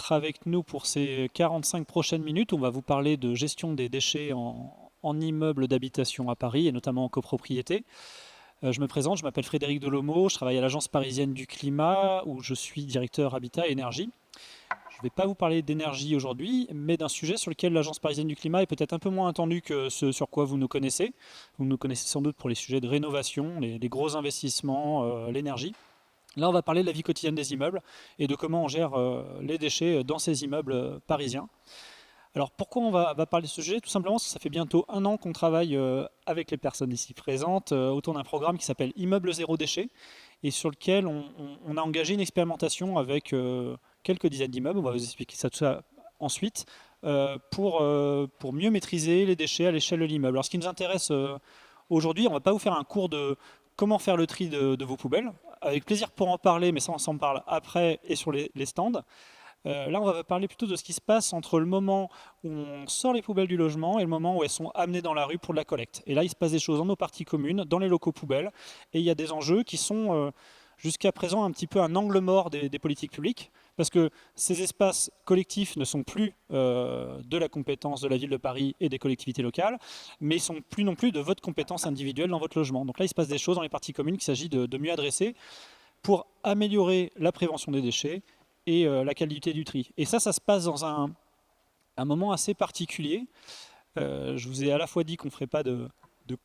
d'être avec nous pour ces 45 prochaines minutes. On va vous parler de gestion des déchets en immeuble d'habitation à Paris et notamment en copropriété. Je me présente, je m'appelle Frédéric Delomo, je travaille à l'Agence parisienne du climat où je suis directeur Habitat et Énergie. Je ne vais pas vous parler d'énergie aujourd'hui, mais d'un sujet sur lequel l'Agence parisienne du climat est peut-être un peu moins entendue que ce sur quoi vous nous connaissez. Vous nous connaissez sans doute pour les sujets de rénovation, les gros investissements, l'énergie. Là, on va parler de la vie quotidienne des immeubles et de comment on gère les déchets dans ces immeubles parisiens. Alors pourquoi on va parler de ce sujet? Tout simplement parce que ça fait bientôt un an qu'on travaille avec les personnes ici présentes autour d'un programme qui s'appelle Immeuble Zéro Déchet et sur lequel on a engagé une expérimentation avec quelques dizaines d'immeubles. On va vous expliquer ça tout ça ensuite pour mieux maîtriser les déchets à l'échelle de l'immeuble. Alors ce qui nous intéresse aujourd'hui, on ne va pas vous faire un cours de comment faire le tri de vos poubelles. Avec plaisir pour en parler, mais ça on s'en parle après et sur les stands. Là, on va parler plutôt de ce qui se passe entre le moment où on sort les poubelles du logement et le moment où elles sont amenées dans la rue pour de la collecte. Et là, il se passe des choses dans nos parties communes, dans les locaux poubelles, et il y a des enjeux qui sont jusqu'à présent un petit peu un angle mort des politiques publiques, parce que ces espaces collectifs ne sont plus de la compétence de la ville de Paris et des collectivités locales, mais ils ne sont plus non plus de votre compétence individuelle dans votre logement. Donc là, il se passe des choses dans les parties communes qu'il s'agit de mieux adresser pour améliorer la prévention des déchets et la qualité du tri. Et ça se passe dans un moment assez particulier. Je vous ai à la fois dit qu'on ne ferait pas de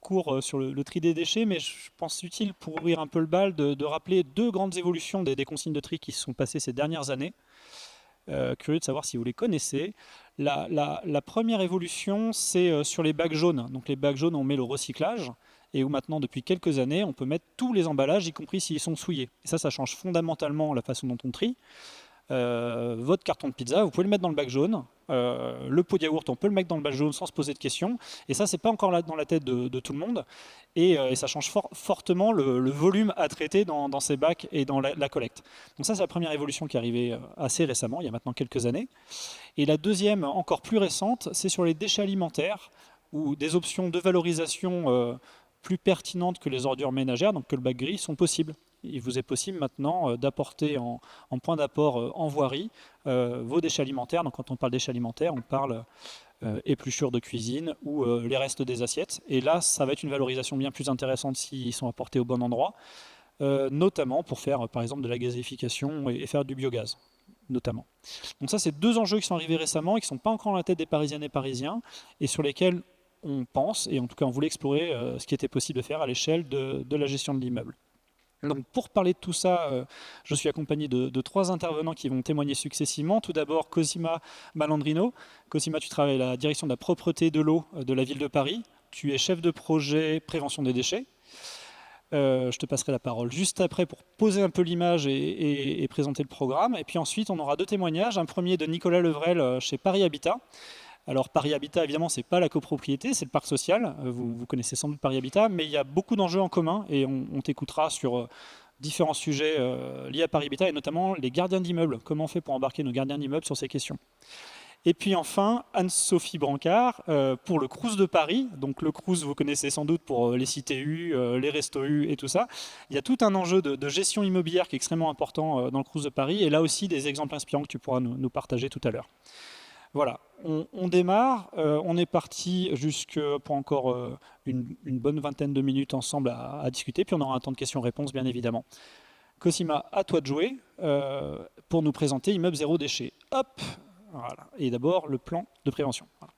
cours sur le tri des déchets, mais je pense utile pour ouvrir un peu le bal de rappeler deux grandes évolutions des consignes de tri qui se sont passées ces dernières années. Curieux de savoir si vous les connaissez. La première évolution, c'est sur les bacs jaunes. Donc les bacs jaunes, on met le recyclage, et où maintenant, depuis quelques années, on peut mettre tous les emballages, y compris s'ils sont souillés. Et ça change fondamentalement la façon dont on trie. Votre carton de pizza, vous pouvez le mettre dans le bac jaune. Le pot de yaourt, on peut le mettre dans le bac jaune sans se poser de questions. Et ça, c'est pas encore là dans la tête de tout le monde. Et ça change fortement le volume à traiter dans ces bacs et dans la collecte. Donc ça, c'est la première évolution qui est arrivée assez récemment, il y a maintenant quelques années. Et la deuxième, encore plus récente, c'est sur les déchets alimentaires, où des options de valorisation plus pertinentes que les ordures ménagères, donc que le bac gris, sont possibles. Il vous est possible maintenant d'apporter en point d'apport en voirie vos déchets alimentaires. Donc quand on parle déchets alimentaires, on parle épluchures de cuisine ou les restes des assiettes. Et là, ça va être une valorisation bien plus intéressante s'ils sont apportés au bon endroit, notamment pour faire par exemple de la gazéification et faire du biogaz. Notamment. Donc ça, c'est deux enjeux qui sont arrivés récemment et qui ne sont pas encore dans la tête des Parisiennes et Parisiens et sur lesquels on pense, et en tout cas on voulait explorer ce qui était possible de faire à l'échelle de la gestion de l'immeuble. Donc pour parler de tout ça, je suis accompagné de trois intervenants qui vont témoigner successivement. Tout d'abord, Cosima Malandrino. Cosima, tu travailles à la direction de la propreté de l'eau de la ville de Paris. Tu es chef de projet prévention des déchets. Je te passerai la parole juste après pour poser un peu l'image et présenter le programme. Et puis ensuite, on aura deux témoignages. Un premier de Nicolas Levrel chez Paris Habitat. Alors Paris Habitat, évidemment, c'est pas la copropriété, c'est le parc social. Vous connaissez sans doute Paris Habitat, mais il y a beaucoup d'enjeux en commun et on t'écoutera sur différents sujets liés à Paris Habitat et notamment les gardiens d'immeubles. Comment on fait pour embarquer nos gardiens d'immeubles sur ces questions? Et puis enfin, Anne-Sophie Brancard pour le Crous de Paris. Donc le Crous, vous connaissez sans doute pour les cités U, les restos U et tout ça. Il y a tout un enjeu de gestion immobilière qui est extrêmement important dans le Crous de Paris et là aussi des exemples inspirants que tu pourras nous partager tout à l'heure. Voilà, on démarre, on est parti pour encore une bonne vingtaine de minutes ensemble à discuter, puis on aura un temps de questions-réponses bien évidemment. Cosima, à toi de jouer pour nous présenter Immeuble Zéro Déchet. Hop, voilà. Et d'abord le plan de prévention. Voilà.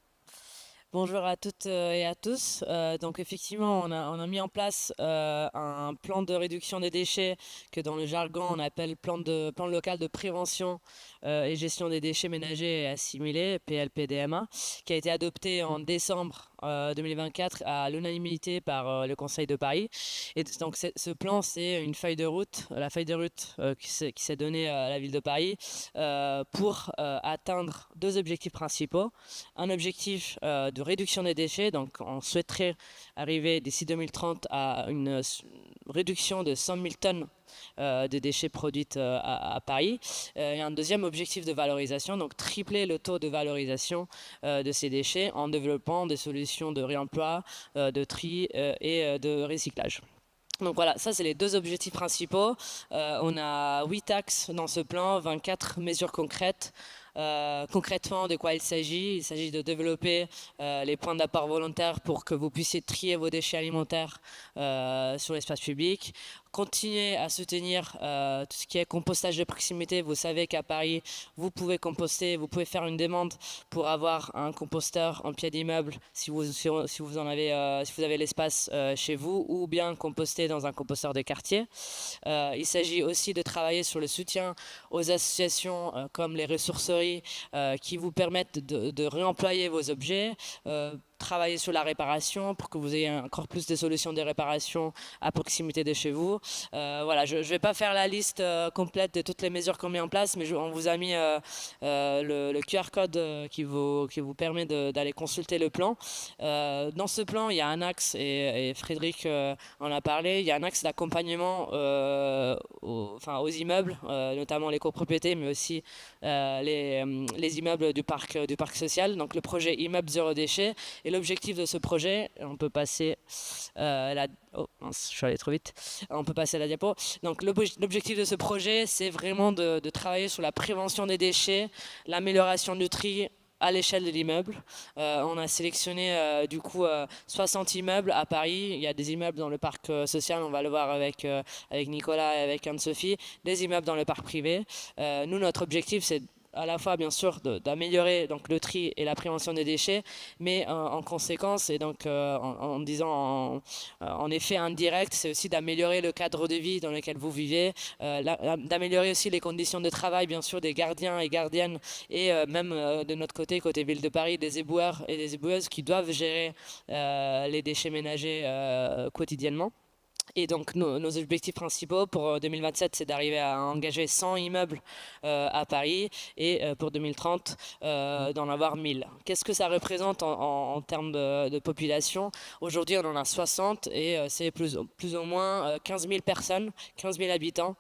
Bonjour à toutes et à tous. Donc effectivement, on a mis en place un plan de réduction des déchets que dans le jargon on appelle plan local de prévention et gestion des déchets ménagers et assimilés, PLPDMA, qui a été adopté en décembre 2024 à l'unanimité par le Conseil de Paris. Et donc ce plan, c'est une feuille de route, la feuille de route qui s'est donnée à la ville de Paris pour atteindre deux objectifs principaux. Un objectif de réduction des déchets, donc on souhaiterait arriver d'ici 2030 à une réduction de 100 000 tonnes de déchets produites à Paris. Et un deuxième objectif de valorisation, donc tripler le taux de valorisation de ces déchets en développant des solutions de réemploi, de tri et de recyclage. Donc voilà, ça c'est les deux objectifs principaux. On a 8 axes dans ce plan, 24 mesures concrètes Concrètement, de quoi il s'agit? Il s'agit de développer les points d'apport volontaire pour que vous puissiez trier vos déchets alimentaires sur l'espace public. Continuer à soutenir tout ce qui est compostage de proximité. Vous savez qu'à Paris, vous pouvez composter, vous pouvez faire une demande pour avoir un composteur en pied d'immeuble si vous avez l'espace chez vous, ou bien composter dans un composteur de quartier. Il s'agit aussi de travailler sur le soutien aux associations comme les ressourceries qui vous permettent de réemployer vos objets, travailler sur la réparation pour que vous ayez encore plus de solutions de réparation à proximité de chez vous. Voilà, je ne vais pas faire la liste complète de toutes les mesures qu'on met en place, mais on vous a mis le QR code qui vous permet d'aller consulter le plan. Dans ce plan, il y a un axe, et Frédéric en a parlé, il y a un axe d'accompagnement aux immeubles, notamment les copropriétés, mais aussi les immeubles du parc social. Donc le projet Immeuble Zéro Déchet. Et l'objectif de ce projet, on peut passer oh mince, je suis allé trop vite. On peut passer à la diapo. Donc l'objectif de ce projet, c'est vraiment de travailler sur la prévention des déchets, l'amélioration du tri à l'échelle de l'immeuble. On a sélectionné du coup 60 immeubles à Paris. Il y a des immeubles dans le parc social, on va le voir avec Nicolas et avec Anne-Sophie, des immeubles dans le parc privé. Nous, notre objectif, c'est à la fois bien sûr d'améliorer donc le tri et la prévention des déchets, mais en conséquence, et donc en disant en effet indirect, c'est aussi d'améliorer le cadre de vie dans lequel vous vivez, d'améliorer aussi les conditions de travail bien sûr des gardiens et gardiennes, et même de notre côté Ville de Paris, des éboueurs et des éboueuses qui doivent gérer les déchets ménagers quotidiennement. Et donc nos objectifs principaux pour 2027, c'est d'arriver à engager 100 immeubles à Paris, et pour 2030 d'en avoir 1000. Qu'est-ce que ça représente en termes de population? Aujourd'hui, on en a 60, et c'est plus ou moins 15 000 personnes, 15 000 habitants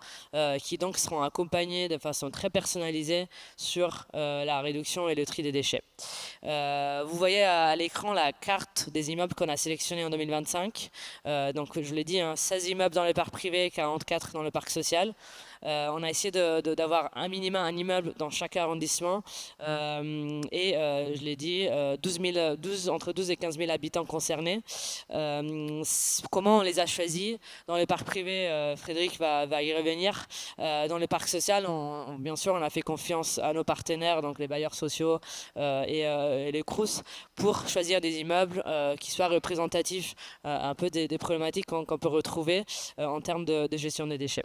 qui donc seront accompagnés de façon très personnalisée sur la réduction et le tri des déchets. Vous voyez à l'écran la carte des immeubles qu'on a sélectionnés en 2025. Donc je l'ai dit, 16 immeubles dans le parc privé, 44 dans le parc social. On a essayé d'avoir un minimum un immeuble dans chaque arrondissement, et je l'ai dit, entre 12 et 15 000 habitants concernés. Comment on les a choisis? Dans le parc privé, Frédéric va y revenir. Dans le parc social, bien sûr, on a fait confiance à nos partenaires, donc les bailleurs sociaux et les CROUS, pour choisir des immeubles qui soient représentatifs un peu des problématiques qu'on peut retrouver en termes de gestion des déchets.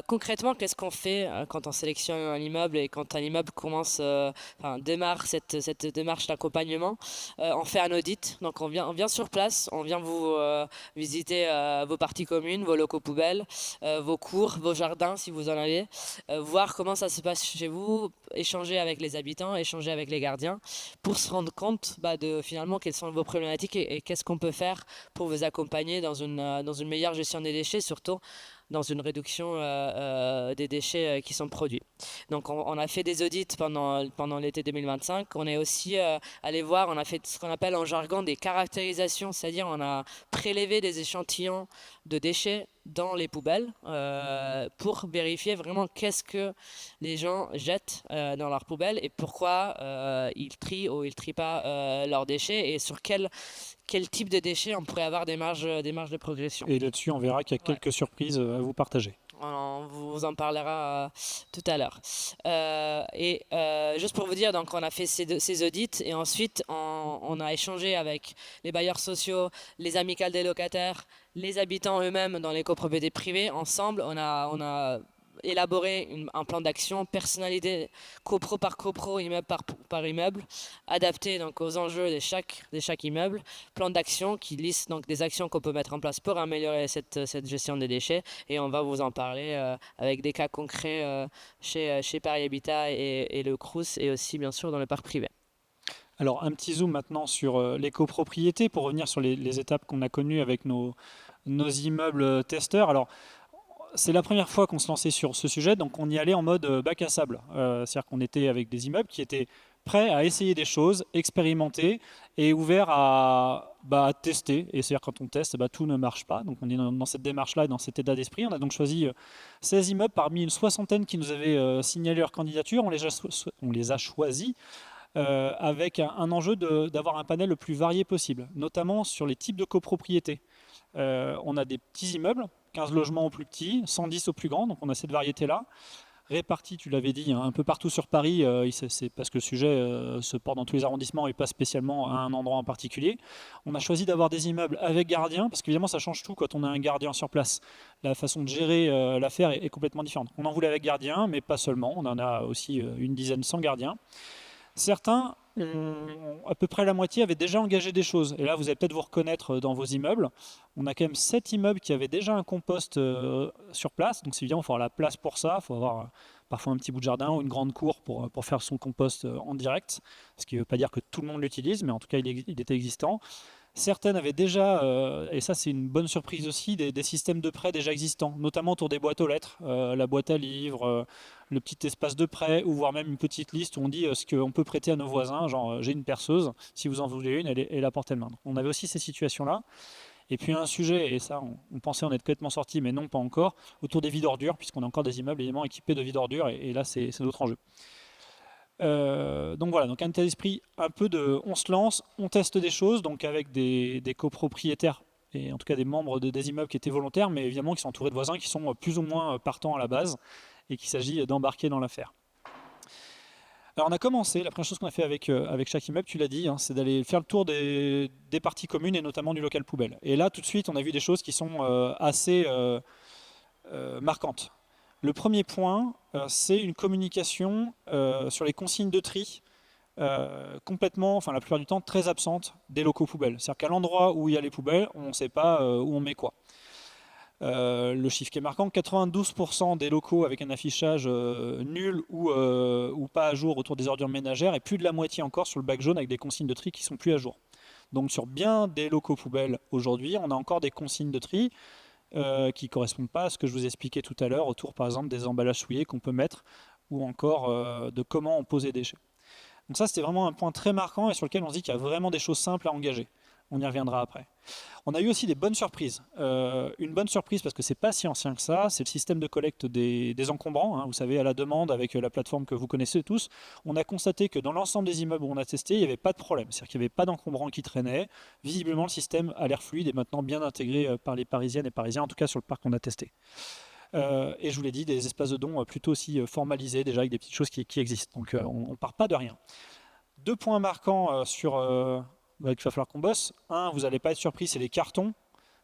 Concrètement, qu'est-ce qu'on fait quand on sélectionne un immeuble et quand un immeuble démarre cette démarche d'accompagnement? On fait un audit, donc on vient sur place, on vient vous visiter vos parties communes, vos locaux poubelles, vos cours, vos jardins si vous en avez, voir comment ça se passe chez vous, échanger avec les habitants, échanger avec les gardiens, pour se rendre compte de finalement quelles sont vos problématiques et qu'est-ce qu'on peut faire pour vous accompagner dans une meilleure gestion des déchets, surtout dans une réduction des déchets qui sont produits. Donc on a fait des audits pendant l'été 2025. On est aussi allé voir, on a fait ce qu'on appelle en jargon des caractérisations, c'est-à-dire on a prélevé des échantillons de déchets dans les poubelles pour vérifier vraiment qu'est-ce que les gens jettent dans leurs poubelles et pourquoi ils trient ou ils trient pas leurs déchets, et sur quel type de déchets on pourrait avoir des marges de progression. Et là-dessus, on verra qu'il y a quelques surprises à vous partager. On vous en parlera tout à l'heure. Juste pour vous dire, donc on a fait ces audits, et ensuite on a échangé avec les bailleurs sociaux, les amicales des locataires, les habitants eux-mêmes dans les copropriétés privées. Ensemble, on a élaborer un plan d'action personnalisé copro par copro, immeuble par immeuble, adapté donc aux enjeux de chaque immeuble. Plan d'action qui liste donc des actions qu'on peut mettre en place pour améliorer cette gestion des déchets, et on va vous en parler avec des cas concrets chez Paris Habitat et le Crous, et aussi bien sûr dans le parc privé. Alors un petit zoom maintenant sur les copropriétés pour revenir sur les étapes qu'on a connues avec nos immeubles testeurs. Alors c'est la première fois qu'on se lançait sur ce sujet, donc on y allait en mode bac à sable. C'est-à-dire qu'on était avec des immeubles qui étaient prêts à essayer des choses, expérimenter et ouverts à tester. Et c'est-à-dire quand on teste, tout ne marche pas. Donc on est dans cette démarche-là et dans cet état d'esprit. On a donc choisi 16 immeubles parmi une soixantaine qui nous avaient signalé leur candidature. On les a choisis avec un enjeu d'avoir un panel le plus varié possible, notamment sur les types de copropriétés. On a des petits immeubles, 15 logements au plus petit, 110 au plus grand, donc on a cette variété-là, répartie, tu l'avais dit, un peu partout sur Paris, c'est parce que le sujet se porte dans tous les arrondissements et pas spécialement à un endroit en particulier. On a choisi d'avoir des immeubles avec gardien, parce qu'évidemment ça change tout quand on a un gardien sur place. La façon de gérer l'affaire est complètement différente. On en voulait avec gardien, mais pas seulement, on en a aussi une dizaine sans gardien. Certains, à peu près la moitié, avaient déjà engagé des choses. Et là, vous allez peut-être vous reconnaître dans vos immeubles. On a quand même 7 immeubles qui avaient déjà un compost sur place. Donc c'est évident, il faut avoir la place pour ça. Il faut avoir parfois un petit bout de jardin ou une grande cour pour faire son compost en direct. Ce qui ne veut pas dire que tout le monde l'utilise, mais en tout cas, il était existant. Certaines avaient déjà, et ça c'est une bonne surprise aussi, des systèmes de prêt déjà existants, notamment autour des boîtes aux lettres, la boîte à livres, le petit espace de prêt, ou voire même une petite liste où on dit ce qu'on peut prêter à nos voisins, genre j'ai une perceuse, si vous en voulez une, elle est à portée de main. Donc, on avait aussi ces situations-là. Et puis un sujet, et ça on pensait en être complètement sorti, mais non pas encore, autour des vides ordures, puisqu'on a encore des immeubles évidemment équipés de vides ordures, et là c'est d'autres enjeux. Donc voilà, donc un état d'esprit un peu de on se lance, on teste des choses, donc avec des copropriétaires et en tout cas des membres des immeubles qui étaient volontaires, mais évidemment qui sont entourés de voisins qui sont plus ou moins partants à la base et qu'il s'agit d'embarquer dans l'affaire. Alors on a commencé, la première chose qu'on a fait avec chaque immeuble, tu l'as dit, c'est d'aller faire le tour des parties communes et notamment du local poubelle. Et là tout de suite on a vu des choses qui sont assez marquantes. Le premier point, c'est une communication sur les consignes de tri complètement, enfin la plupart du temps, très absente des locaux poubelles. C'est-à-dire qu'à l'endroit où il y a les poubelles, on ne sait pas où on met quoi. Le chiffre qui est marquant, 92% des locaux avec un affichage nul ou pas à jour autour des ordures ménagères et plus de la moitié encore sur le bac jaune avec des consignes de tri qui sont plus à jour. Donc sur bien des locaux poubelles aujourd'hui, on a encore des consignes de tri qui ne correspondent pas à ce que je vous expliquais tout à l'heure autour par exemple des emballages souillés qu'on peut mettre ou encore de comment on pose les déchets. Donc ça c'était vraiment un point très marquant et sur lequel on se dit qu'il y a vraiment des choses simples à engager. On y reviendra après. On a eu aussi des bonnes surprises. Une bonne surprise parce que c'est pas si ancien que ça, c'est le système de collecte des encombrants. Vous savez, à la demande avec la plateforme que vous connaissez tous. On a constaté que dans l'ensemble des immeubles où on a testé, il n'y avait pas de problème. C'est-à-dire qu'il n'y avait pas d'encombrants qui traînaient. Visiblement, le système a l'air fluide et maintenant bien intégré par les Parisiennes et Parisiens, en tout cas sur le parc qu'on a testé. Et je vous l'ai dit, des espaces de dons plutôt aussi formalisés, déjà avec des petites choses qui existent. Donc on ne part pas de rien. 2 points marquants qu'il va falloir qu'on bosse. Un, vous n'allez pas être surpris, c'est les cartons.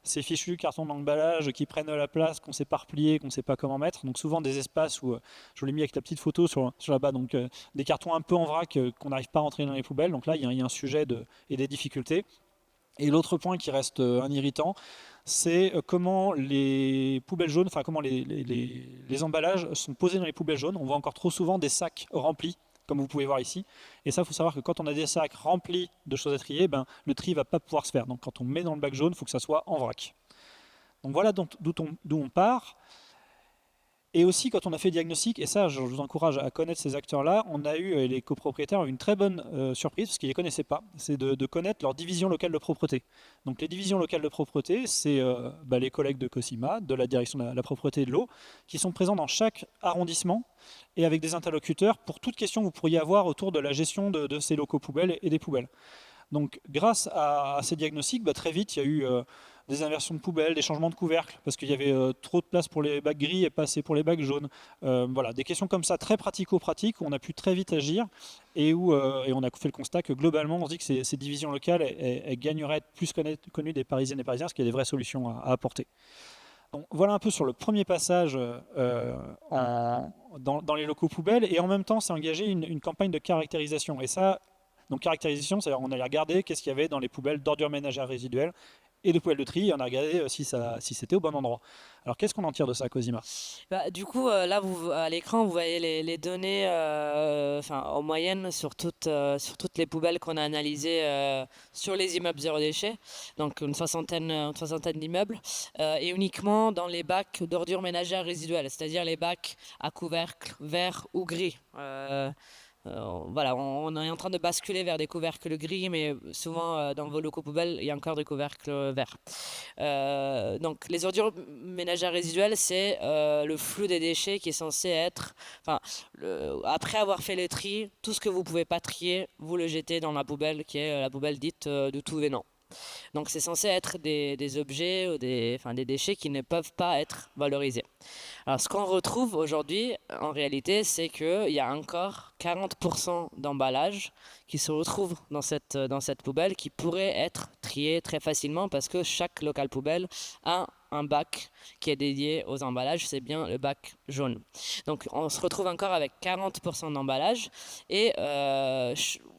Ces fichus cartons d'emballage qui prennent la place, qu'on ne sait pas replier, qu'on ne sait pas comment mettre. Donc souvent des espaces où, je vous l'ai mis avec la petite photo sur là-bas, donc des cartons un peu en vrac qu'on n'arrive pas à rentrer dans les poubelles. Donc là, il y a un sujet et des difficultés. Et l'autre point qui reste un irritant, c'est comment les poubelles jaunes, enfin comment les emballages sont posés dans les poubelles jaunes. On voit encore trop souvent des sacs remplis, comme vous pouvez voir ici. Et ça, il faut savoir que quand on a des sacs remplis de choses à trier, le tri ne va pas pouvoir se faire. Donc quand on met dans le bac jaune, il faut que ça soit en vrac. Donc voilà d'où on part. Et aussi, quand on a fait le diagnostic, et ça, je vous encourage à connaître ces acteurs-là, on a eu, les copropriétaires ont eu une très bonne surprise, parce qu'ils ne les connaissaient pas, c'est de connaître leur division locale de propreté. Donc les divisions locales de propreté, c'est les collègues de COSIMA, de la direction de la propreté et de l'eau, qui sont présents dans chaque arrondissement, et avec des interlocuteurs pour toute question que vous pourriez avoir autour de la gestion de ces locaux poubelles et des poubelles. Donc grâce à ces diagnostics, très vite, il y a eu des inversions de poubelles, des changements de couvercle, parce qu'il y avait trop de place pour les bacs gris et pas assez pour les bacs jaunes. Voilà, des questions comme ça, très pratico-pratiques, où on a pu très vite agir, et où on a fait le constat que globalement, on se dit que ces divisions locales, elles gagneraient à être plus connues des Parisiennes et Parisiens, parce qu'il y a des vraies solutions à apporter. Donc, voilà un peu sur le premier passage dans les locaux poubelles, et en même temps, c'est engagé une campagne de caractérisation. Et ça, donc caractérisation, c'est-à-dire on allait regarder qu'est-ce qu'il y avait dans les poubelles d'ordures ménagères résiduelles, et de poubelles de tri, et on a regardé si c'était au bon endroit. Alors qu'est-ce qu'on en tire de ça, Cosima? Du coup, là, à l'écran, vous voyez les données en moyenne sur toutes les poubelles qu'on a analysées sur les immeubles zéro déchet, donc une soixantaine d'immeubles, et uniquement dans les bacs d'ordures ménagères résiduelles, c'est-à-dire les bacs à couvercle vert ou gris. Voilà, on est en train de basculer vers des couvercles gris, mais souvent dans vos locaux poubelles, il y a encore des couvercles verts. Donc les ordures ménagères résiduelles, c'est le flux des déchets qui est censé être, après avoir fait le tri, tout ce que vous pouvez pas trier, vous le jetez dans la poubelle qui est la poubelle dite de tout venant. Donc c'est censé être des objets ou des déchets qui ne peuvent pas être valorisés. Alors ce qu'on retrouve aujourd'hui, en réalité, c'est qu'il y a encore 40% d'emballages qui se retrouvent dans cette poubelle qui pourraient être triés très facilement parce que chaque local poubelle a un bac qui est dédié aux emballages, c'est bien le bac jaune. Donc on se retrouve encore avec 40% d'emballages et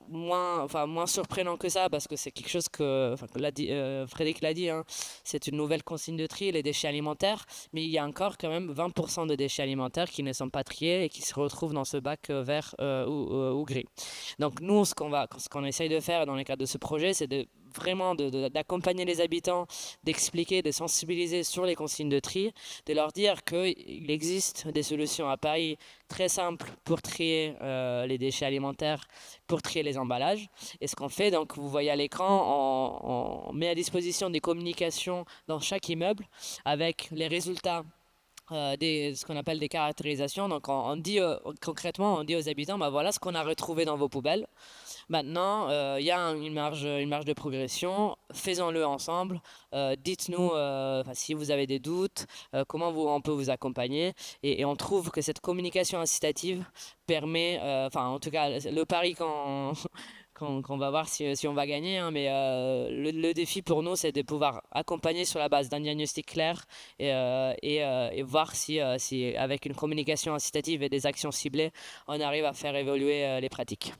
moins surprenant que ça parce que c'est quelque chose que Frédéric l'a dit, hein, c'est une nouvelle consigne de tri, les déchets alimentaires, mais il y a encore quand même 20% de déchets alimentaires qui ne sont pas triés et qui se retrouvent dans ce bac vert ou gris. Donc nous, ce qu'on essaye de faire dans le cadre de ce projet, c'est vraiment d'accompagner les habitants, d'expliquer, de sensibiliser sur les consignes de tri, de leur dire qu'il existe des solutions à Paris très simples pour trier les déchets alimentaires, pour trier les emballages. Et ce qu'on fait, donc vous voyez à l'écran, on met à disposition des communications dans chaque immeuble avec les résultats ce qu'on appelle des caractérisations. Donc on dit concrètement, on dit aux habitants, voilà ce qu'on a retrouvé dans vos poubelles. Maintenant, il y a une marge de progression. Faisons-le ensemble. Dites-nous si vous avez des doutes, comment on peut vous accompagner. Et on trouve que cette communication incitative permet, en tout cas, le pari qu'on va voir si on va gagner, hein, mais le défi pour nous, c'est de pouvoir accompagner sur la base d'un diagnostic clair et voir si avec une communication incitative et des actions ciblées, on arrive à faire évoluer les pratiques.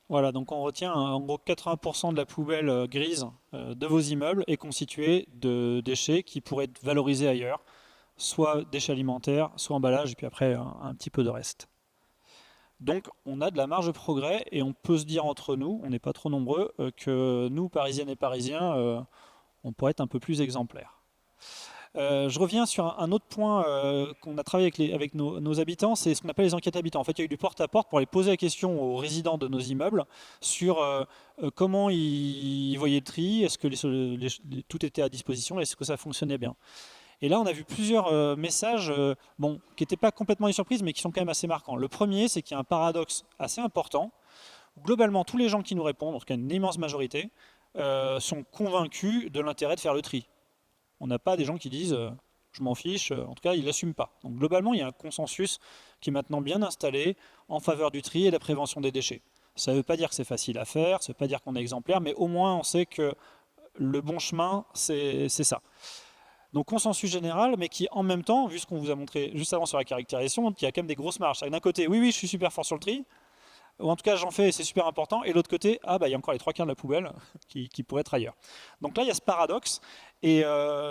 Voilà, donc on retient en gros 80% de la poubelle grise de vos immeubles est constituée de déchets qui pourraient être valorisés ailleurs, soit déchets alimentaires, soit emballages, et puis après un petit peu de reste. Donc on a de la marge de progrès et on peut se dire entre nous, on n'est pas trop nombreux, que nous, Parisiennes et Parisiens, on pourrait être un peu plus exemplaires. Je reviens sur un autre point qu'on a travaillé avec nos habitants, c'est ce qu'on appelle les enquêtes habitants. En fait, il y a eu du porte-à-porte pour aller poser la question aux résidents de nos immeubles sur comment ils voyaient le tri, est-ce que tout était à disposition, est-ce que ça fonctionnait bien. Et là, on a vu plusieurs messages qui n'étaient pas complètement des surprises, mais qui sont quand même assez marquants. Le premier, c'est qu'il y a un paradoxe assez important. Globalement, tous les gens qui nous répondent, en tout cas une immense majorité, sont convaincus de l'intérêt de faire le tri. On n'a pas des gens qui disent je m'en fiche, en tout cas ils ne l'assument pas. Donc globalement il y a un consensus qui est maintenant bien installé en faveur du tri et de la prévention des déchets. Ça ne veut pas dire que c'est facile à faire, ça ne veut pas dire qu'on est exemplaire, mais au moins on sait que le bon chemin c'est ça. Donc consensus général, mais qui en même temps, vu ce qu'on vous a montré juste avant sur la caractérisation, il y a quand même des grosses marges. D'un côté, oui, je suis super fort sur le tri, ou en tout cas j'en fais et c'est super important, et de l'autre côté, il y a encore les 3/4 de la poubelle qui pourraient être ailleurs. Donc là il y a ce paradoxe, et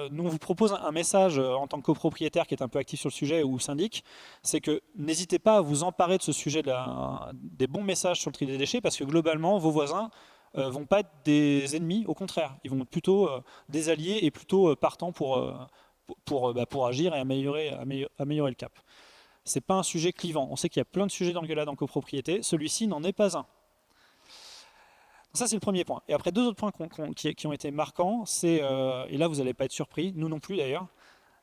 nous on vous propose un message en tant que copropriétaire qui est un peu actif sur le sujet ou syndic, c'est que n'hésitez pas à vous emparer de ce sujet des bons messages sur le tri des déchets, parce que globalement vos voisins vont pas être des ennemis, au contraire, ils vont être plutôt des alliés et plutôt partants pour agir et améliorer le cap. C'est pas un sujet clivant. On sait qu'il y a plein de sujets d'engueulade en copropriété. Celui-ci n'en est pas un. Ça, c'est le premier point. Et après, deux autres points qui ont été marquants, c'est, et là, vous n'allez pas être surpris, nous non plus d'ailleurs,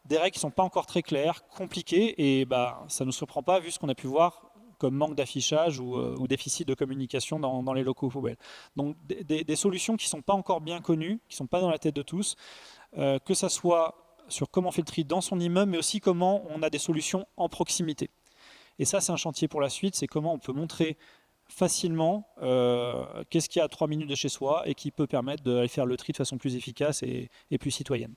des règles qui ne sont pas encore très claires, compliquées, et ça ne nous surprend pas vu ce qu'on a pu voir comme manque d'affichage ou déficit de communication dans les locaux poubelles. Donc, des solutions qui ne sont pas encore bien connues, qui ne sont pas dans la tête de tous, que ça soit sur comment on fait le tri dans son immeuble, mais aussi comment on a des solutions en proximité. Et ça, c'est un chantier pour la suite, c'est comment on peut montrer facilement qu'est-ce qu'il y a à 3 minutes de chez soi et qui peut permettre d'aller faire le tri de façon plus efficace et plus citoyenne.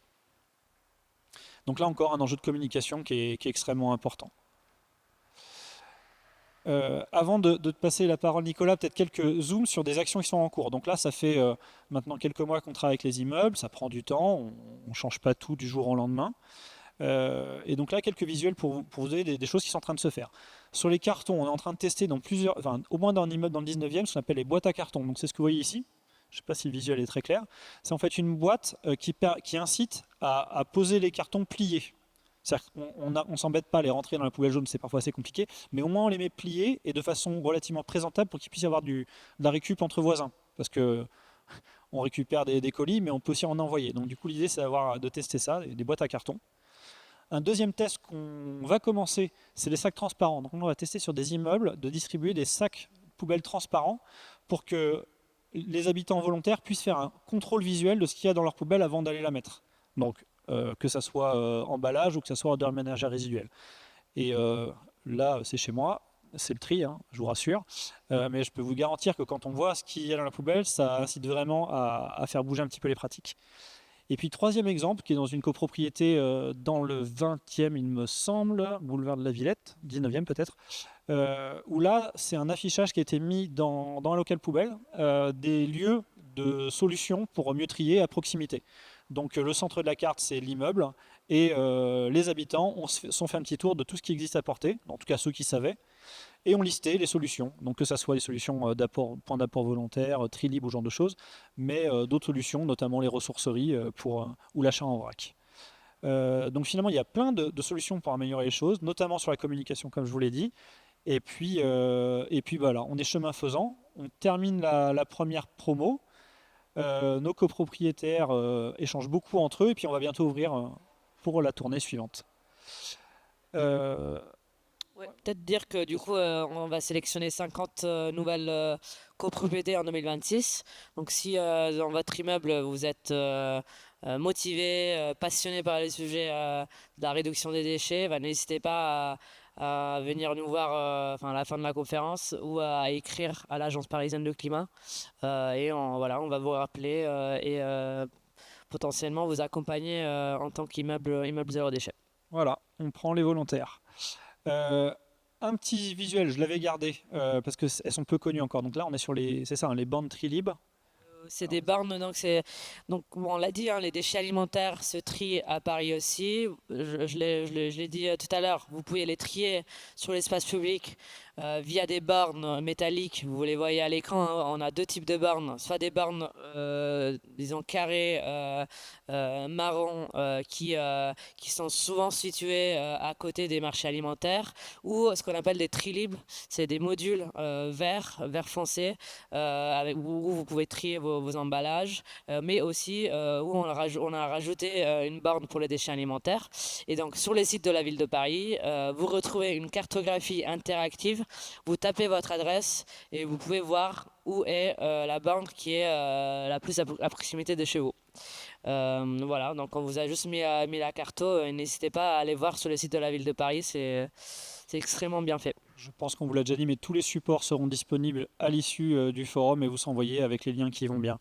Donc là encore, un enjeu de communication qui est extrêmement important. Avant de te passer la parole, Nicolas, peut-être quelques zooms sur des actions qui sont en cours. Donc là, ça fait maintenant quelques mois qu'on travaille avec les immeubles, ça prend du temps, on ne change pas tout du jour au lendemain. Et donc là, quelques visuels pour vous donner des choses qui sont en train de se faire. Sur les cartons, on est en train de tester dans plusieurs, enfin, au moins dans un immeuble dans le 19e, ce qu'on appelle les boîtes à cartons. Donc c'est ce que vous voyez ici. Je ne sais pas si le visuel est très clair. C'est en fait une boîte qui incite à poser les cartons pliés. C'est-à-dire qu'on ne s'embête pas à les rentrer dans la poubelle jaune, c'est parfois assez compliqué, mais au moins on les met pliés et de façon relativement présentable pour qu'il puisse y avoir de la récup entre voisins. Parce que on récupère des colis, mais on peut aussi en envoyer. Donc du coup l'idée c'est de tester ça, des boîtes à carton. Un deuxième test qu'on va commencer, c'est les sacs transparents. Donc on va tester sur des immeubles de distribuer des sacs poubelles transparents pour que les habitants volontaires puissent faire un contrôle visuel de ce qu'il y a dans leur poubelle avant d'aller la mettre. Donc que ça soit emballage ou que ça soit odeur ménagère résiduelle. Et là, c'est chez moi, c'est le tri, hein, je vous rassure. Mais je peux vous garantir que quand on voit ce qu'il y a dans la poubelle, ça incite vraiment à faire bouger un petit peu les pratiques. Et puis troisième exemple, qui est dans une copropriété dans le 20e, il me semble, boulevard de la Villette, 19e peut-être, où là, c'est un affichage qui a été mis dans un local poubelle, des lieux de solutions pour mieux trier à proximité. Donc le centre de la carte, c'est l'immeuble, et les habitants sont fait un petit tour de tout ce qui existe à porter, en tout cas ceux qui savaient, et on listait les solutions. Donc que ce soit les solutions point d'apport volontaire, tri libre, ce genre de choses, mais d'autres solutions, notamment les ressourceries ou l'achat en vrac. Donc finalement, il y a plein de solutions pour améliorer les choses, notamment sur la communication, comme je vous l'ai dit. Et puis voilà, on est chemin faisant. On termine la première promo. Nos copropriétaires échangent beaucoup entre eux, et puis on va bientôt ouvrir pour la tournée suivante. Ouais, peut-être dire que du coup, on va sélectionner 50 nouvelles copropriétés en 2026. Donc si dans votre immeuble, vous êtes motivé, passionné par les sujets de la réduction des déchets, n'hésitez pas à venir nous voir à la fin de la conférence ou à écrire à l'Agence parisienne de climat. Et voilà, on va vous rappeler et potentiellement vous accompagner en tant immeuble zéro déchet. Voilà, on prend les volontaires. Un petit visuel, je l'avais gardé parce qu'elles sont peu connues encore. Donc là, on est sur c'est ça, hein, les bandes Trilib. C'est des bornes, donc on l'a dit, hein, les déchets alimentaires se trient à Paris aussi. Je l'ai dit tout à l'heure, vous pouvez les trier sur l'espace public via des bornes métalliques. Vous les voyez à l'écran, hein. On a deux types de bornes, soit des bornes, disons carrées, marron, qui sont souvent situées à côté des marchés alimentaires, ou ce qu'on appelle des tri-libres. C'est des modules vert foncé, où vous pouvez trier vos emballages, mais aussi où on a rajouté une borne pour les déchets alimentaires. Et donc sur les sites de la ville de Paris, vous retrouvez une cartographie interactive. Vous tapez votre adresse et vous pouvez voir où est la borne qui est la plus à proximité de chez vous. Voilà, donc on vous a juste mis la carto. N'hésitez pas à aller voir sur le site de la ville de Paris, c'est extrêmement bien fait. Je pense qu'on vous l'a déjà dit, mais tous les supports seront disponibles à l'issue du forum et vous s'envoyer avec les liens qui vont bien.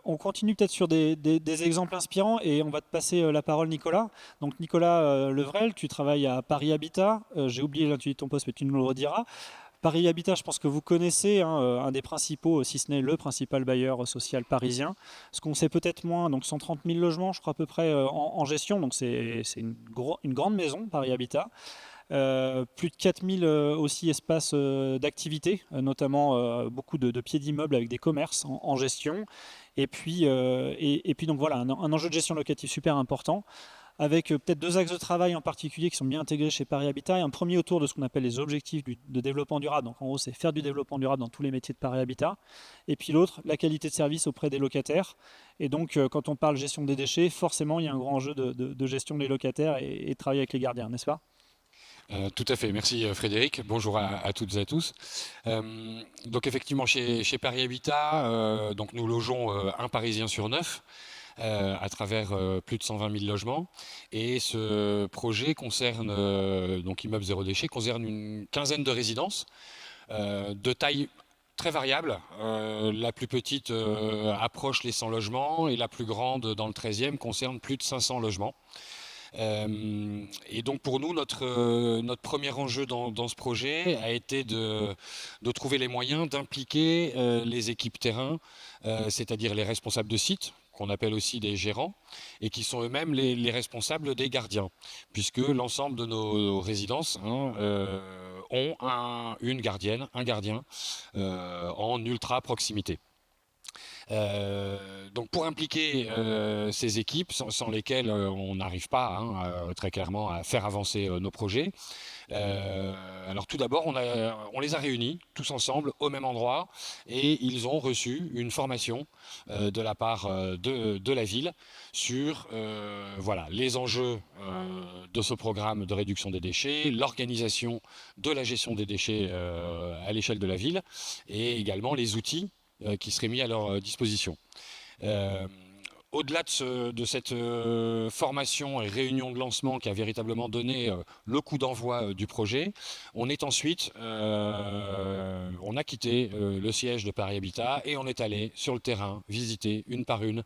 On continue peut-être sur des exemples inspirants et on va te passer la parole, Nicolas. Donc Nicolas Levrel, tu travailles à Paris Habitat. J'ai oublié l'intitulé de ton poste, mais tu nous le rediras. Paris Habitat, je pense que vous connaissez, hein, un des principaux, si ce n'est le principal bailleur social parisien. Ce qu'on sait peut-être moins, donc 130 000 logements, je crois à peu près, en gestion. Donc c'est une grande maison, Paris Habitat. Plus de 4000 aussi espaces d'activité, notamment beaucoup de pieds d'immeubles avec des commerces en gestion. Et puis donc voilà, un enjeu de gestion locative super important, avec peut-être deux axes de travail en particulier qui sont bien intégrés chez Paris Habitat. Et un premier autour de ce qu'on appelle les objectifs de développement durable. Donc en gros, c'est faire du développement durable dans tous les métiers de Paris Habitat. Et puis l'autre, la qualité de service auprès des locataires. Et donc quand on parle gestion des déchets, forcément, il y a un grand enjeu de gestion des locataires et de travailler avec les gardiens, n'est-ce pas ? Tout à fait, merci Frédéric, bonjour à toutes et à tous. Donc effectivement chez Paris Habitat, donc nous logeons un Parisien sur 9 à travers plus de 120 000 logements, et ce projet concerne, donc immeuble zéro déchet, concerne une quinzaine de résidences de taille très variable. La plus petite approche les 100 logements et la plus grande dans le 13e concerne plus de 500 logements. Et donc pour nous, notre premier enjeu dans ce projet a été de trouver les moyens d'impliquer les équipes terrain, c'est-à-dire les responsables de site, qu'on appelle aussi des gérants, et qui sont eux-mêmes les responsables des gardiens, puisque l'ensemble de nos résidences ont une gardienne, un gardien en ultra proximité. Donc pour impliquer ces équipes sans lesquelles on n'arrive pas très clairement à faire avancer nos projets, alors tout d'abord on les a réunis tous ensemble au même endroit et ils ont reçu une formation de la part de la ville sur voilà, les enjeux de ce programme de réduction des déchets, l'organisation de la gestion des déchets à l'échelle de la ville et également les outils qui seraient mis à leur disposition. Au-delà de cette formation et réunion de lancement qui a véritablement donné le coup d'envoi du projet, on est ensuite, on a quitté le siège de Paris Habitat et on est allé sur le terrain visiter une par une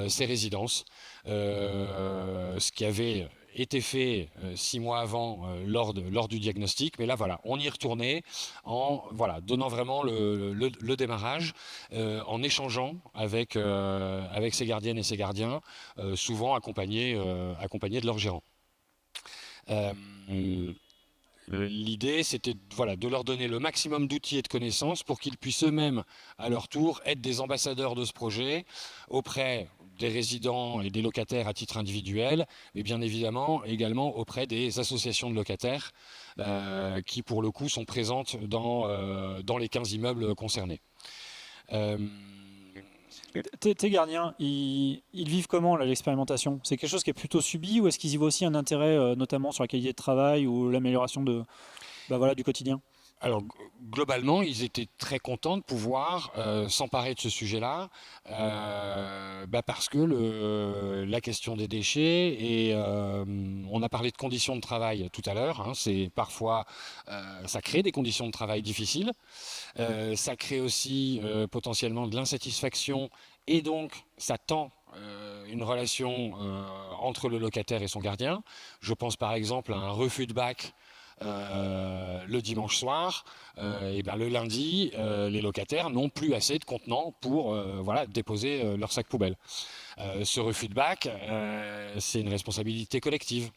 ces résidences, ce qui avait été fait 6 mois avant lors du diagnostic, mais là voilà, on y est retourné en voilà, donnant vraiment le démarrage, en échangeant avec ces gardiennes et ces gardiens, souvent accompagnés de leurs gérants. L'idée, c'était voilà, de leur donner le maximum d'outils et de connaissances pour qu'ils puissent eux-mêmes, à leur tour, être des ambassadeurs de ce projet auprès des résidents et des locataires à titre individuel, mais bien évidemment également auprès des associations de locataires qui, pour le coup, sont présentes dans les 15 immeubles concernés. Tes gardiens, ils vivent comment là, l'expérimentation? C'est quelque chose qui est plutôt subi ou est-ce qu'ils y voient aussi un intérêt, notamment sur la qualité de travail ou l'amélioration voilà, du quotidien? Alors globalement, ils étaient très contents de pouvoir s'emparer de ce sujet-là, parce que la question des déchets et on a parlé de conditions de travail tout à l'heure. C'est parfois ça crée des conditions de travail difficiles, ça crée aussi potentiellement de l'insatisfaction et donc ça tend une relation entre le locataire et son gardien. Je pense par exemple à un refus de bac. Le dimanche soir, et le lundi, les locataires n'ont plus assez de contenants pour voilà, déposer leur sac poubelle. Ce refus de bac, c'est une responsabilité collective.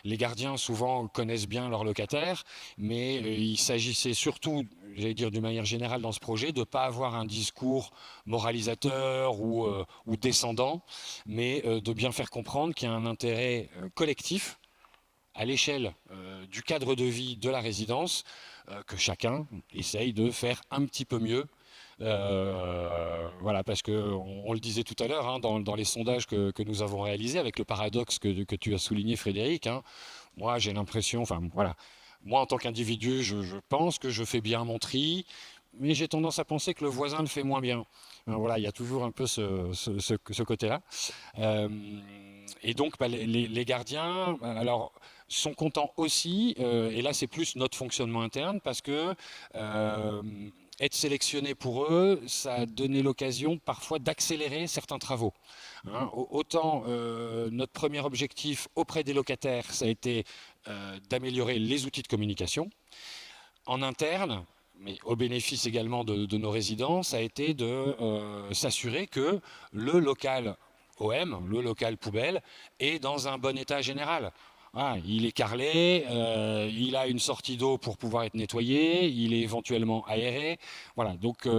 Les gardiens souvent connaissent bien leurs locataires, mais il s'agissait surtout, j'allais dire d'une manière générale dans ce projet, de ne pas avoir un discours moralisateur ou descendant, mais de bien faire comprendre qu'il y a un intérêt collectif à l'échelle du cadre de vie de la résidence, que chacun essaye de faire un petit peu mieux. Voilà, parce qu'on le disait tout à l'heure dans les sondages que nous avons réalisés, avec le paradoxe que tu as souligné, Frédéric, moi j'ai l'impression, moi en tant qu'individu, je pense que je fais bien mon tri, mais j'ai tendance à penser que le voisin le fait moins bien. Voilà, il y a toujours un peu ce côté-là. Et donc les gardiens, alors sont contents aussi, et là c'est plus notre fonctionnement interne, parce que être sélectionné pour eux, ça a donné l'occasion parfois d'accélérer certains travaux. Autant notre premier objectif auprès des locataires, ça a été d'améliorer les outils de communication. En interne, mais au bénéfice également de nos résidents, ça a été de s'assurer que le local OM, le local poubelle, est dans un bon état général. Il est carrelé, il a une sortie d'eau pour pouvoir être nettoyé, il est éventuellement aéré. Voilà, donc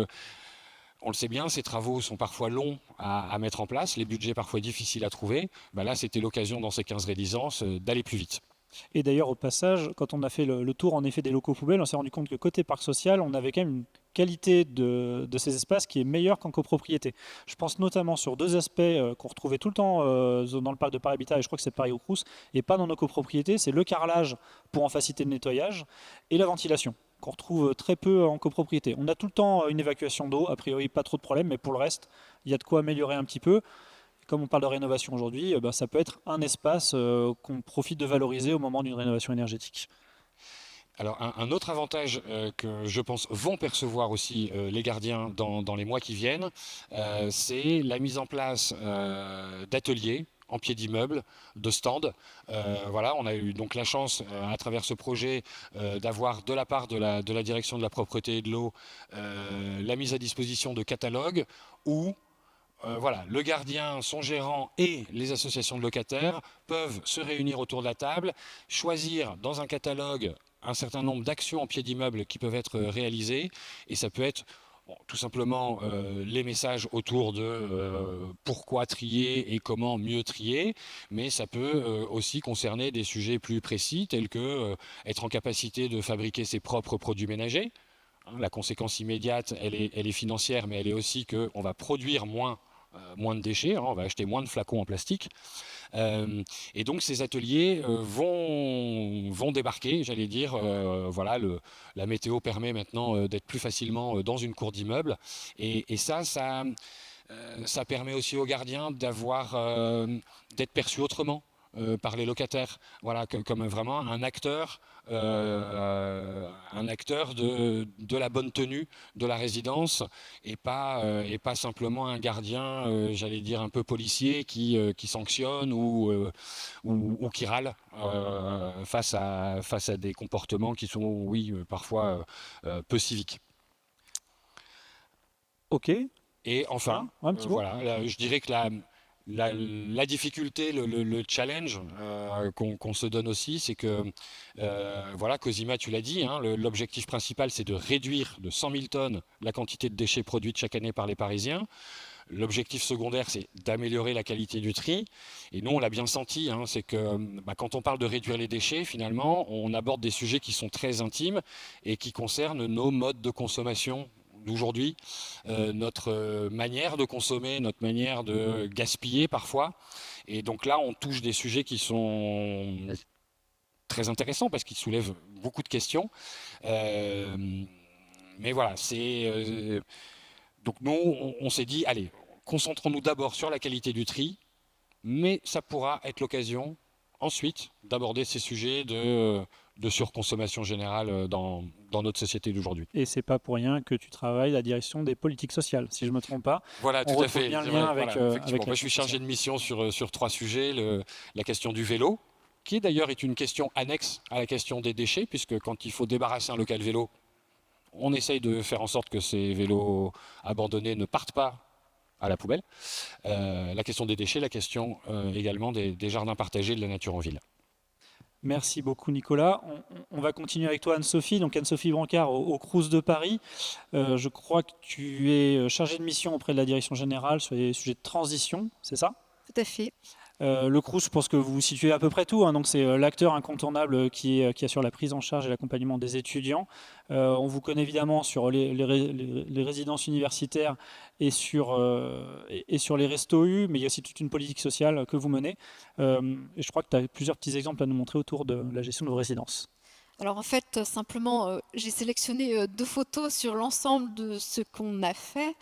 on le sait bien, ces travaux sont parfois longs à mettre en place, les budgets parfois difficiles à trouver. Là, c'était l'occasion dans ces 15 résidences d'aller plus vite. Et d'ailleurs, au passage, quand on a fait le tour en effet des locaux poubelles, on s'est rendu compte que côté parc social, on avait quand même une qualité de ces espaces qui est meilleure qu'en copropriété. Je pense notamment sur deux aspects qu'on retrouvait tout le temps dans le parc de Paris Habitat, et je crois que c'est Paris au Crous, et pas dans nos copropriétés, c'est le carrelage pour en faciliter le nettoyage et la ventilation, qu'on retrouve très peu en copropriété. On a tout le temps une évacuation d'eau, a priori pas trop de problèmes, mais pour le reste, il y a de quoi améliorer un petit peu. Comme on parle de rénovation aujourd'hui, ça peut être un espace qu'on profite de valoriser au moment d'une rénovation énergétique. Alors un autre avantage que je pense vont percevoir aussi les gardiens dans les mois qui viennent, c'est la mise en place d'ateliers en pied d'immeuble, de stand. Voilà, on a eu donc la chance, à travers ce projet, d'avoir de la part de la direction de la propreté et de l'eau la mise à disposition de catalogues où voilà, le gardien, son gérant et les associations de locataires peuvent se réunir autour de la table, choisir dans un catalogue un certain nombre d'actions en pied d'immeuble qui peuvent être réalisées, et ça peut être tout simplement les messages autour de pourquoi trier et comment mieux trier, mais ça peut aussi concerner des sujets plus précis tels que être en capacité de fabriquer ses propres produits ménagers. La conséquence immédiate, elle est financière, mais elle est aussi qu'on va produire moins de déchets, on va acheter moins de flacons en plastique. Et donc ces ateliers vont débarquer, j'allais dire. Voilà, la météo permet maintenant d'être plus facilement dans une cour d'immeuble. Et ça permet aussi aux gardiens d'être perçus autrement par les locataires, voilà, comme vraiment un acteur de la bonne tenue de la résidence, et pas simplement un gardien, j'allais dire un peu policier qui sanctionne ou qui râle face à des comportements qui sont, oui, parfois peu civiques. Ok. Et enfin, un petit mot. voilà, là, je dirais que la difficulté, le challenge qu'on se donne aussi, c'est que, voilà, Cosima, tu l'as dit, hein, l'objectif principal, c'est de réduire de 100 000 tonnes la quantité de déchets produites chaque année par les Parisiens. L'objectif secondaire, c'est d'améliorer la qualité du tri. Et nous, on l'a bien senti, hein, c'est que quand on parle de réduire les déchets, finalement, on aborde des sujets qui sont très intimes et qui concernent nos modes de consommation d'aujourd'hui, notre manière de consommer, notre manière de gaspiller parfois. Et donc là, on touche des sujets qui sont très intéressants parce qu'ils soulèvent beaucoup de questions. Mais voilà, donc nous, on s'est dit, allez, concentrons-nous d'abord sur la qualité du tri, mais ça pourra être l'occasion ensuite d'aborder ces sujets de surconsommation générale dans notre société d'aujourd'hui. Et c'est pas pour rien que tu travailles à la direction des politiques sociales, si je me trompe pas. Voilà, tout à fait. Bien le lien avec, Moi, je suis chargé de mission sur 3 sujets. La question du vélo, qui d'ailleurs est une question annexe à la question des déchets, puisque quand il faut débarrasser un local vélo, on essaye de faire en sorte que ces vélos abandonnés ne partent pas à la poubelle. La question des déchets, la question également des jardins partagés de la nature en ville. Merci beaucoup Nicolas. On va continuer avec toi Anne-Sophie. Donc Anne-Sophie Brancard au Crous de Paris. Je crois que tu es chargée de mission auprès de la direction générale sur les sujets de transition, c'est ça ? Tout à fait. Le Crous, je pense que vous situez à peu près tout, hein. Donc c'est l'acteur incontournable qui assure la prise en charge et l'accompagnement des étudiants. On vous connaît évidemment sur les résidences universitaires et sur les restos U, mais il y a aussi toute une politique sociale que vous menez. Et je crois que tu as plusieurs petits exemples à nous montrer autour de la gestion de vos résidences. Alors en fait, simplement, j'ai sélectionné 2 photos sur l'ensemble de ce qu'on a fait.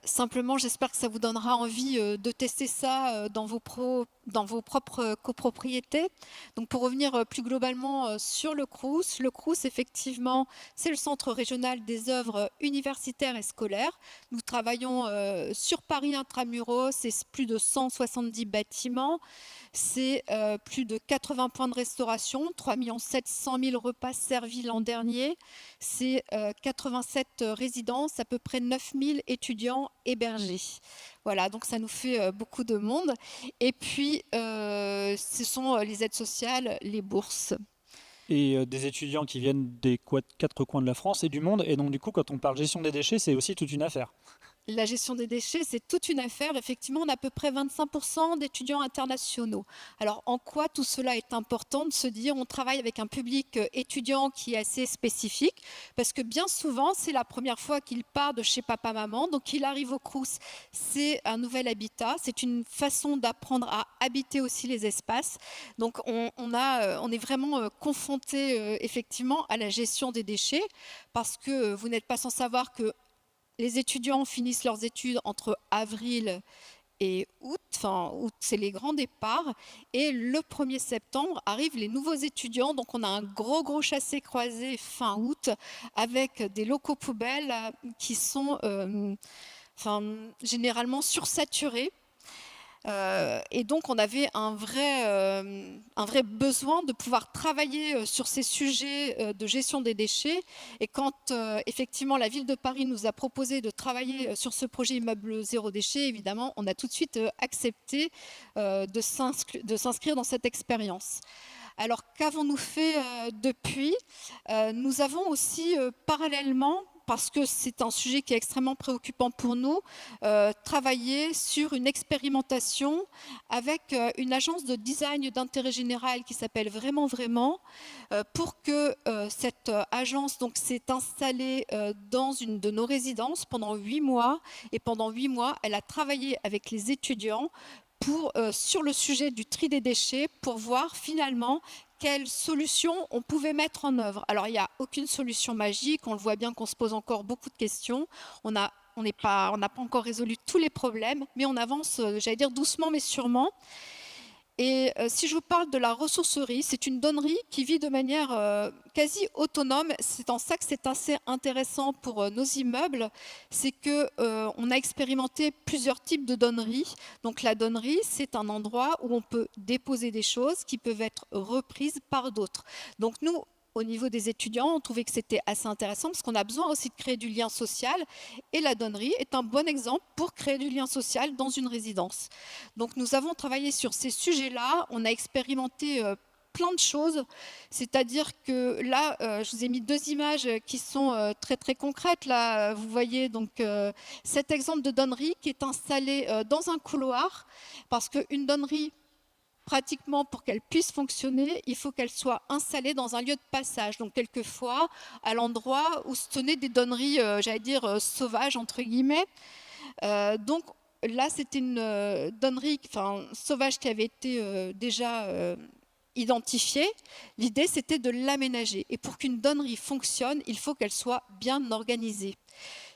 Simplement, j'espère que ça vous donnera envie de tester ça dans vos propres copropriétés. Donc pour revenir plus globalement sur le Crous, effectivement, c'est le centre régional des œuvres universitaires et scolaires. Nous travaillons sur Paris intramuros, c'est plus de 170 bâtiments, c'est plus de 80 points de restauration, 3 700 000 repas servis l'an dernier, c'est 87 résidences, à peu près 9 000 étudiants hébergés. Voilà, donc ça nous fait beaucoup de monde. Et puis, ce sont les aides sociales, les bourses. Et des étudiants qui viennent des 4 coins de la France et du monde. Et donc du coup, quand on parle gestion des déchets, c'est aussi toute une affaire. La gestion des déchets, c'est toute une affaire. Effectivement, on a à peu près 25% d'étudiants internationaux. Alors, en quoi tout cela est important de se dire on travaille avec un public étudiant qui est assez spécifique, parce que bien souvent, c'est la première fois qu'il part de chez papa-maman, donc il arrive au Crous, c'est un nouvel habitat, c'est une façon d'apprendre à habiter aussi les espaces. Donc, on est vraiment confronté effectivement à la gestion des déchets, parce que vous n'êtes pas sans savoir que les étudiants finissent leurs études entre avril et août. Enfin, août, c'est les grands départs. Et le 1er septembre arrivent les nouveaux étudiants. Donc, on a un gros chassé-croisé fin août avec des locaux poubelles qui sont généralement sursaturés. Et donc, on avait un vrai besoin de pouvoir travailler sur ces sujets de gestion des déchets. Et quand effectivement la ville de Paris nous a proposé de travailler sur ce projet immeuble zéro déchet, évidemment, on a tout de suite accepté de s'inscrire dans cette expérience. Alors, qu'avons-nous fait depuis? Nous avons aussi parallèlement, parce que c'est un sujet qui est extrêmement préoccupant pour nous, travailler sur une expérimentation avec une agence de design d'intérêt général qui s'appelle Vraiment Vraiment, pour que cette agence s'est installée dans une de nos résidences pendant 8 mois, et pendant 8 mois, elle a travaillé avec les étudiants sur le sujet du tri des déchets pour voir finalement quelles solutions on pouvait mettre en œuvre. Alors, il n'y a aucune solution magique, on le voit bien qu'on se pose encore beaucoup de questions, on n'a pas encore résolu tous les problèmes, mais on avance, j'allais dire doucement mais sûrement. Et si je vous parle de la ressourcerie, c'est une donnerie qui vit de manière quasi autonome. C'est en ça que c'est assez intéressant pour nos immeubles, c'est qu'on a expérimenté plusieurs types de donneries. Donc la donnerie, c'est un endroit où on peut déposer des choses qui peuvent être reprises par d'autres. Donc nous, au niveau des étudiants, on trouvait que c'était assez intéressant parce qu'on a besoin aussi de créer du lien social, et la donnerie est un bon exemple pour créer du lien social dans une résidence. Donc nous avons travaillé sur ces sujets-là, on a expérimenté plein de choses, c'est-à-dire que là, je vous ai mis 2 images qui sont très très concrètes. Là, vous voyez donc cet exemple de donnerie qui est installé dans un couloir, parce qu'une donnerie, pratiquement, pour qu'elle puisse fonctionner, il faut qu'elle soit installée dans un lieu de passage. Donc, quelquefois, à l'endroit où se tenaient des donneries, j'allais dire, sauvages, entre guillemets. Donc, là, c'était une donnerie sauvage qui avait été déjà identifiée. L'idée, c'était de l'aménager. Et pour qu'une donnerie fonctionne, il faut qu'elle soit bien organisée.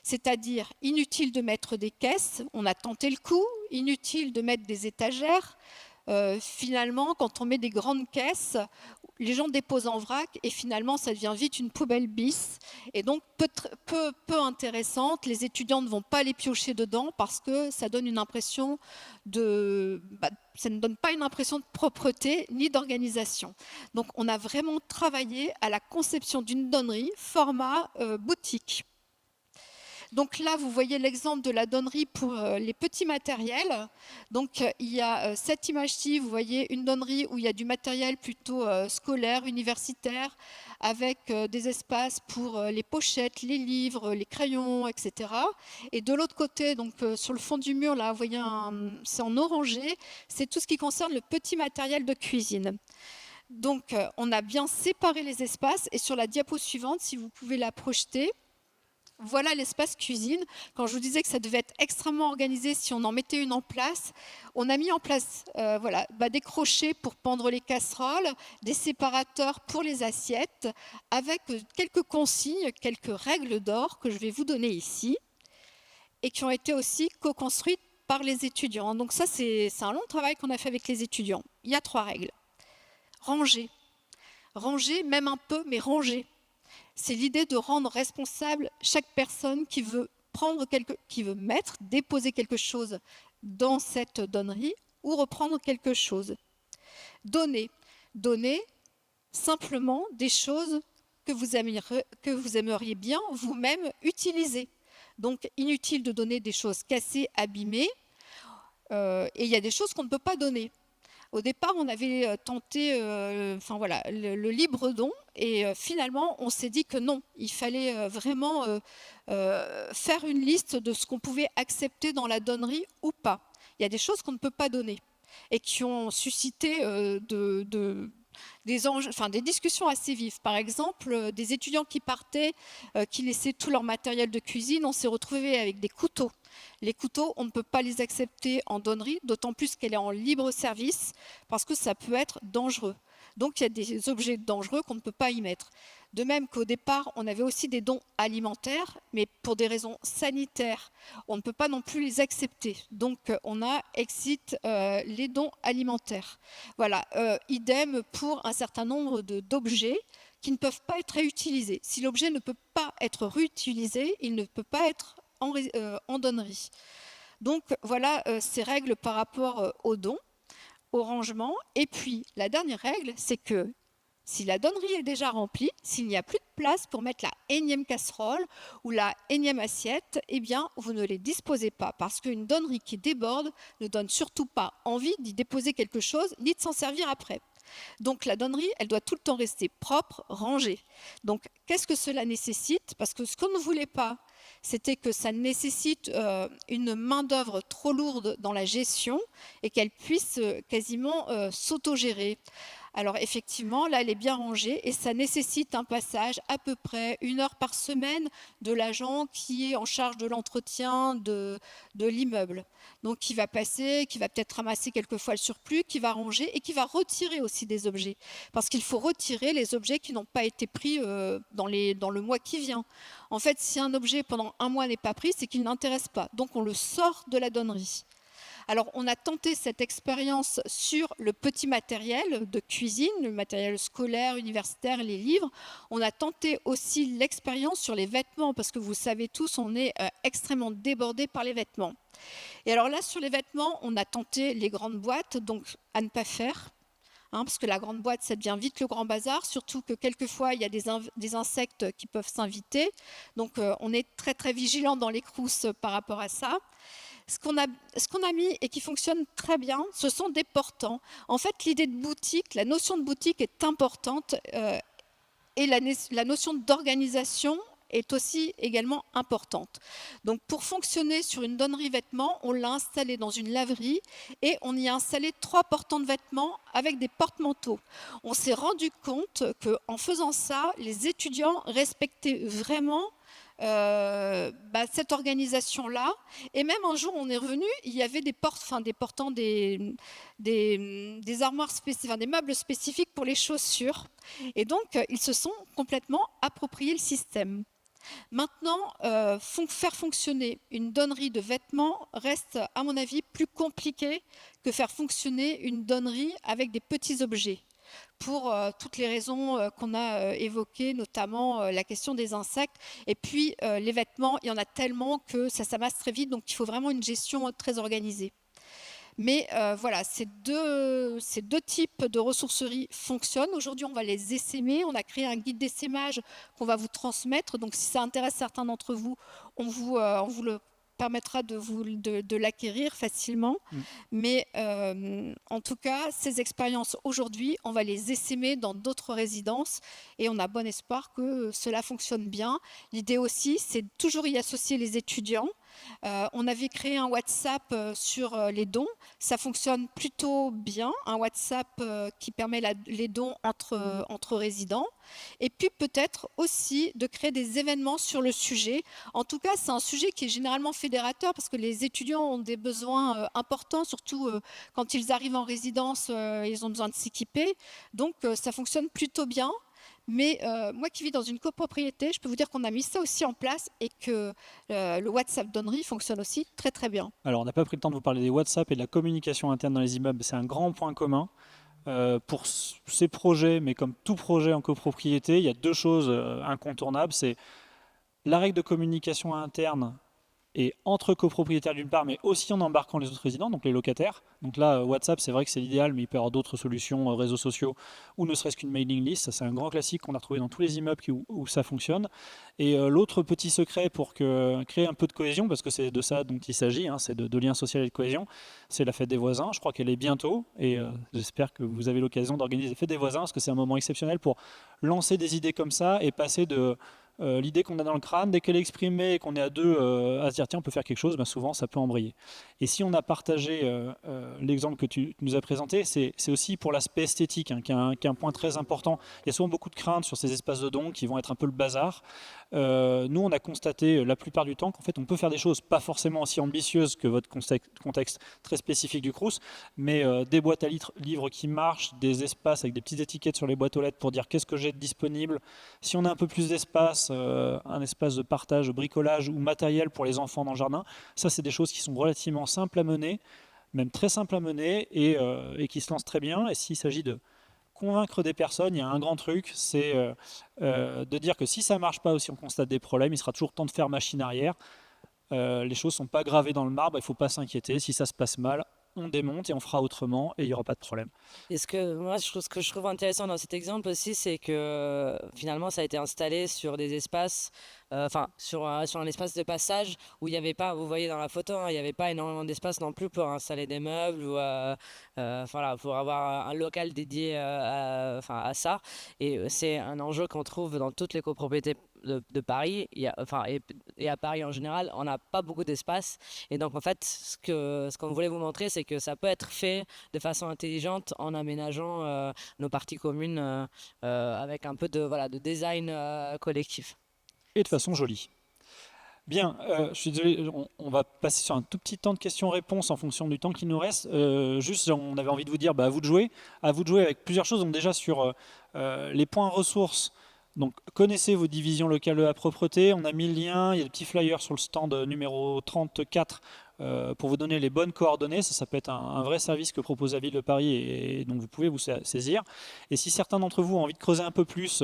C'est-à-dire, inutile de mettre des caisses, on a tenté le coup, inutile de mettre des étagères. Finalement, quand on met des grandes caisses, les gens déposent en vrac et finalement, ça devient vite une poubelle bis. Et donc, peu intéressante. Les étudiants ne vont pas les piocher dedans parce que ça donne une impression ça ne donne pas une impression de propreté ni d'organisation. Donc, on a vraiment travaillé à la conception d'une donnerie format boutique. Donc là, vous voyez l'exemple de la donnerie pour les petits matériels. Donc il y a cette image-ci, vous voyez une donnerie où il y a du matériel plutôt scolaire, universitaire, avec des espaces pour les pochettes, les livres, les crayons, etc. Et de l'autre côté, donc sur le fond du mur, là, vous voyez, c'est en orangé, c'est tout ce qui concerne le petit matériel de cuisine. Donc on a bien séparé les espaces, et sur la diapo suivante, si vous pouvez la projeter, voilà l'espace cuisine. Quand je vous disais que ça devait être extrêmement organisé si on en mettait une en place, on a mis en place des crochets pour pendre les casseroles, des séparateurs pour les assiettes, avec quelques consignes, quelques règles d'or que je vais vous donner ici, et qui ont été aussi co-construites par les étudiants. Donc ça, c'est un long travail qu'on a fait avec les étudiants. Il y a 3 règles. Ranger. Ranger, même un peu, mais ranger. C'est l'idée de rendre responsable chaque personne qui veut déposer quelque chose dans cette donnerie ou reprendre quelque chose. Donner simplement des choses que vous aimeriez bien vous-même utiliser. Donc, inutile de donner des choses cassées, abîmées, et il y a des choses qu'on ne peut pas donner. Au départ, on avait tenté le libre don, et finalement, on s'est dit que non, il fallait vraiment faire une liste de ce qu'on pouvait accepter dans la donnerie ou pas. Il y a des choses qu'on ne peut pas donner et qui ont suscité des discussions assez vives. Par exemple, des étudiants qui partaient, qui laissaient tout leur matériel de cuisine, on s'est retrouvé avec des couteaux. Les couteaux, on ne peut pas les accepter en donnerie, d'autant plus qu'elle est en libre service, parce que ça peut être dangereux. Donc, il y a des objets dangereux qu'on ne peut pas y mettre. De même qu'au départ, on avait aussi des dons alimentaires, mais pour des raisons sanitaires, on ne peut pas non plus les accepter. Donc, on a exit les dons alimentaires. Voilà, idem pour un certain nombre d'objets qui ne peuvent pas être réutilisés. Si l'objet ne peut pas être réutilisé, il ne peut pas être en donnerie. Donc voilà ces règles par rapport aux dons, au rangement. Et puis la dernière règle, c'est que si la donnerie est déjà remplie, s'il n'y a plus de place pour mettre la énième casserole ou la énième assiette, eh bien, vous ne les disposez pas parce qu'une donnerie qui déborde ne donne surtout pas envie d'y déposer quelque chose ni de s'en servir après. Donc la donnerie, elle doit tout le temps rester propre, rangée. Donc qu'est-ce que cela nécessite? Parce que ce qu'on ne voulait pas, c'était que ça nécessite une main-d'œuvre trop lourde dans la gestion et qu'elle puisse quasiment s'autogérer. Alors effectivement, là, elle est bien rangée et ça nécessite un passage à peu près 1 heure par semaine de l'agent qui est en charge de l'entretien de l'immeuble. Donc qui va passer, qui va peut-être ramasser quelquefois le surplus, qui va ranger et qui va retirer aussi des objets. Parce qu'il faut retirer les objets qui n'ont pas été pris dans le mois qui vient. En fait, si un objet pendant 1 mois n'est pas pris, c'est qu'il n'intéresse pas. Donc on le sort de la donnerie. Alors, on a tenté cette expérience sur le petit matériel de cuisine, le matériel scolaire, universitaire, les livres. On a tenté aussi l'expérience sur les vêtements, parce que vous savez tous, on est extrêmement débordé par les vêtements. Et alors là, sur les vêtements, on a tenté les grandes boîtes, donc à ne pas faire. Parce que la grande boîte, ça devient vite le grand bazar, surtout que quelquefois, il y a des insectes qui peuvent s'inviter. Donc, on est très, très vigilant dans les crousses par rapport à ça. Ce qu'on a mis et qui fonctionne très bien, ce sont des portants. En fait, l'idée de boutique, la notion de boutique est importante et la notion d'organisation est aussi également importante. Donc, pour fonctionner sur une donnerie vêtements, on l'a installé dans une laverie et on y a installé 3 portants de vêtements avec des porte-manteaux. On s'est rendu compte qu'en faisant ça, les étudiants respectaient vraiment cette organisation-là. Et même un jour, on est revenu, il y avait des portants, des armoires spécifiques, des meubles spécifiques pour les chaussures. Et donc, ils se sont complètement approprié le système. Maintenant, faire fonctionner une donnerie de vêtements reste, à mon avis, plus compliqué que faire fonctionner une donnerie avec des petits objets. Pour toutes les raisons qu'on a évoquées, notamment la question des insectes. Et puis, les vêtements, il y en a tellement que ça s'amasse très vite, donc il faut vraiment une gestion très organisée. Mais voilà, ces deux types de ressourceries fonctionnent. Aujourd'hui, on va les essaimer. On a créé un guide d'essaimage qu'on va vous transmettre. Donc, si ça intéresse certains d'entre vous, on vous le permettra de l'acquérir facilement. Mais en tout cas, ces expériences aujourd'hui, on va les essaimer dans d'autres résidences et on a bon espoir que cela fonctionne bien. L'idée aussi, c'est de toujours y associer les étudiants. On avait créé un WhatsApp sur les dons. Ça fonctionne plutôt bien, un WhatsApp qui permet les dons entre résidents. Et puis peut-être aussi de créer des événements sur le sujet. En tout cas, c'est un sujet qui est généralement fédérateur parce que les étudiants ont des besoins importants, surtout quand ils arrivent en résidence, ils ont besoin de s'équiper. Donc ça fonctionne plutôt bien. Mais moi qui vis dans une copropriété, je peux vous dire qu'on a mis ça aussi en place et que le WhatsApp donnerie fonctionne aussi très très bien. Alors, on n'a pas pris le temps de vous parler des WhatsApp et de la communication interne dans les immeubles. C'est un grand point commun. Pour ces projets, mais comme tout projet en copropriété, il y a 2 choses incontournables. C'est la règle de communication interne et entre copropriétaires d'une part, mais aussi en embarquant les autres résidents, donc les locataires. Donc là, WhatsApp, c'est vrai que c'est l'idéal, mais il peut y avoir d'autres solutions, réseaux sociaux, ou ne serait-ce qu'une mailing list. Ça, c'est un grand classique qu'on a retrouvé dans tous les immeubles où ça fonctionne. Et l'autre petit secret pour créer un peu de cohésion, parce que c'est de ça dont il s'agit, c'est de lien social et de cohésion, c'est la fête des voisins. Je crois qu'elle est bientôt, et j'espère que vous avez l'occasion d'organiser la fête des voisins, parce que c'est un moment exceptionnel pour lancer des idées comme ça et passer de... l'idée qu'on a dans le crâne, dès qu'elle est exprimée et qu'on est à 2 à se dire tiens on peut faire quelque chose, souvent ça peut embrayer. Et si on a partagé l'exemple que tu nous as présenté, c'est aussi pour l'aspect esthétique qui est un point très important. Il y a souvent beaucoup de craintes sur ces espaces de dons qui vont être un peu le bazar. Nous on a constaté la plupart du temps qu'en fait on peut faire des choses pas forcément aussi ambitieuses que votre contexte très spécifique du Crous, mais des boîtes à livres qui marchent, des espaces avec des petites étiquettes sur les boîtes aux lettres pour dire qu'est-ce que j'ai de disponible. Si on a un peu plus d'espace, un espace de partage, de bricolage ou matériel pour les enfants dans le jardin. Ça, c'est des choses qui sont relativement simples à mener, même très simples à mener et qui se lancent très bien. Et s'il s'agit de convaincre des personnes, il y a un grand truc, c'est de dire que si ça ne marche pas ou si on constate des problèmes, il sera toujours temps de faire machine arrière. Les choses ne sont pas gravées dans le marbre, il ne faut pas s'inquiéter. Si ça se passe mal, on démonte et on fera autrement et il n'y aura pas de problème. Et ce que je trouve intéressant dans cet exemple aussi, c'est que finalement, ça a été installé sur des espaces, enfin, sur un espace de passage où il n'y avait pas, vous voyez dans la photo, hein, il n'y avait pas énormément d'espace non plus pour installer des meubles ou voilà, pour avoir un local dédié enfin, à ça. Et c'est un enjeu qu'on trouve dans toutes les copropriétés de Paris. Enfin, et à Paris en général, on n'a pas beaucoup d'espace. Et donc, en fait, ce qu'on voulait vous montrer, c'est que ça peut être fait de façon intelligente en aménageant nos parties communes avec un peu voilà, de design collectif. Et de façon jolie. Bien, je suis désolé, on va passer sur un tout petit temps de questions-réponses en fonction du temps qui nous reste. Juste, on avait envie de vous dire, à vous de jouer. À vous de jouer avec plusieurs choses. Donc déjà sur les points ressources, donc connaissez vos divisions locales de la propreté. On a mis le lien, il y a des petits flyers sur le stand numéro 34 pour vous donner les bonnes coordonnées. Ça peut être un vrai service que propose la ville de Paris et donc vous pouvez vous saisir. Et si certains d'entre vous ont envie de creuser un peu plus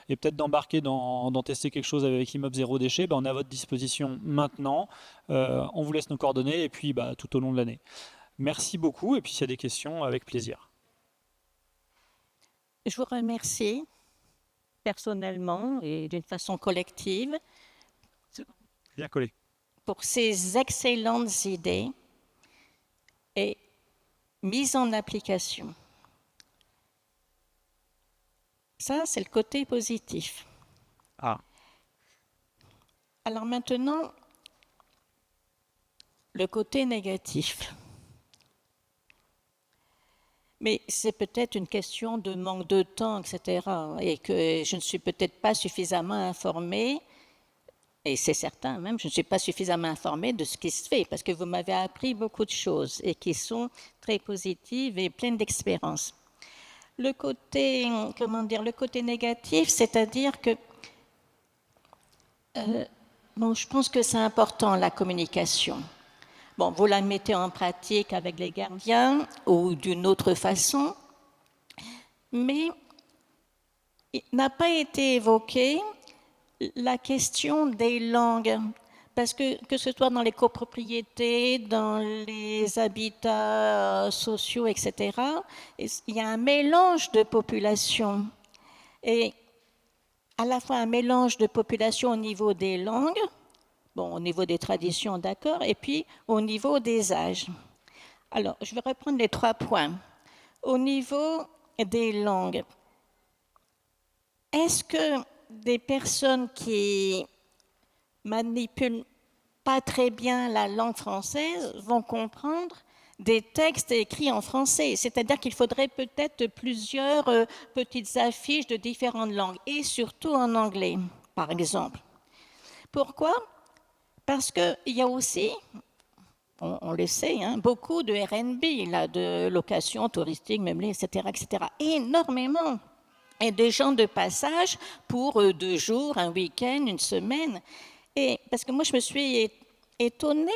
et peut-être d'embarquer dans tester quelque chose avec Immeuble Zéro Déchet, on est à votre disposition maintenant. On vous laisse nos coordonnées et puis tout au long de l'année. Merci beaucoup et puis s'il y a des questions, avec plaisir. Je vous remercie personnellement et d'une façon collective Bien collé. pour ces excellentes idées et mises en application. Ça, c'est le côté positif. Ah. Alors maintenant, le côté négatif. Mais c'est peut-être une question de manque de temps, etc. Et que je ne suis peut-être pas suffisamment informée, et c'est certain même, je ne suis pas suffisamment informée de ce qui se fait, parce que vous m'avez appris beaucoup de choses et qui sont très positives et pleines d'expérience. Le côté, le côté négatif, c'est-à-dire que, je pense que c'est important, la communication. Bon, vous la mettez en pratique avec les gardiens ou d'une autre façon, mais il n'a pas été évoqué la question des langues, parce que ce soit dans les copropriétés, dans les habitats sociaux, etc., il y a un mélange de populations. Et à la fois un mélange de populations au niveau des langues, au niveau des traditions, d'accord, et puis au niveau des âges. Alors, je vais reprendre les 3 points. Au niveau des langues, est-ce que des personnes qui manipulent pas très bien la langue française vont comprendre des textes écrits en français? C'est-à-dire qu'il faudrait peut-être plusieurs petites affiches de différentes langues, et surtout en anglais, par exemple. Pourquoi ? Parce qu'il y a aussi, on le sait, beaucoup de Airbnb, de location touristique, meublée, etc., etc. Énormément. Et des gens de passage pour 2 jours, un week-end, une semaine. Et parce que moi, je me suis étonnée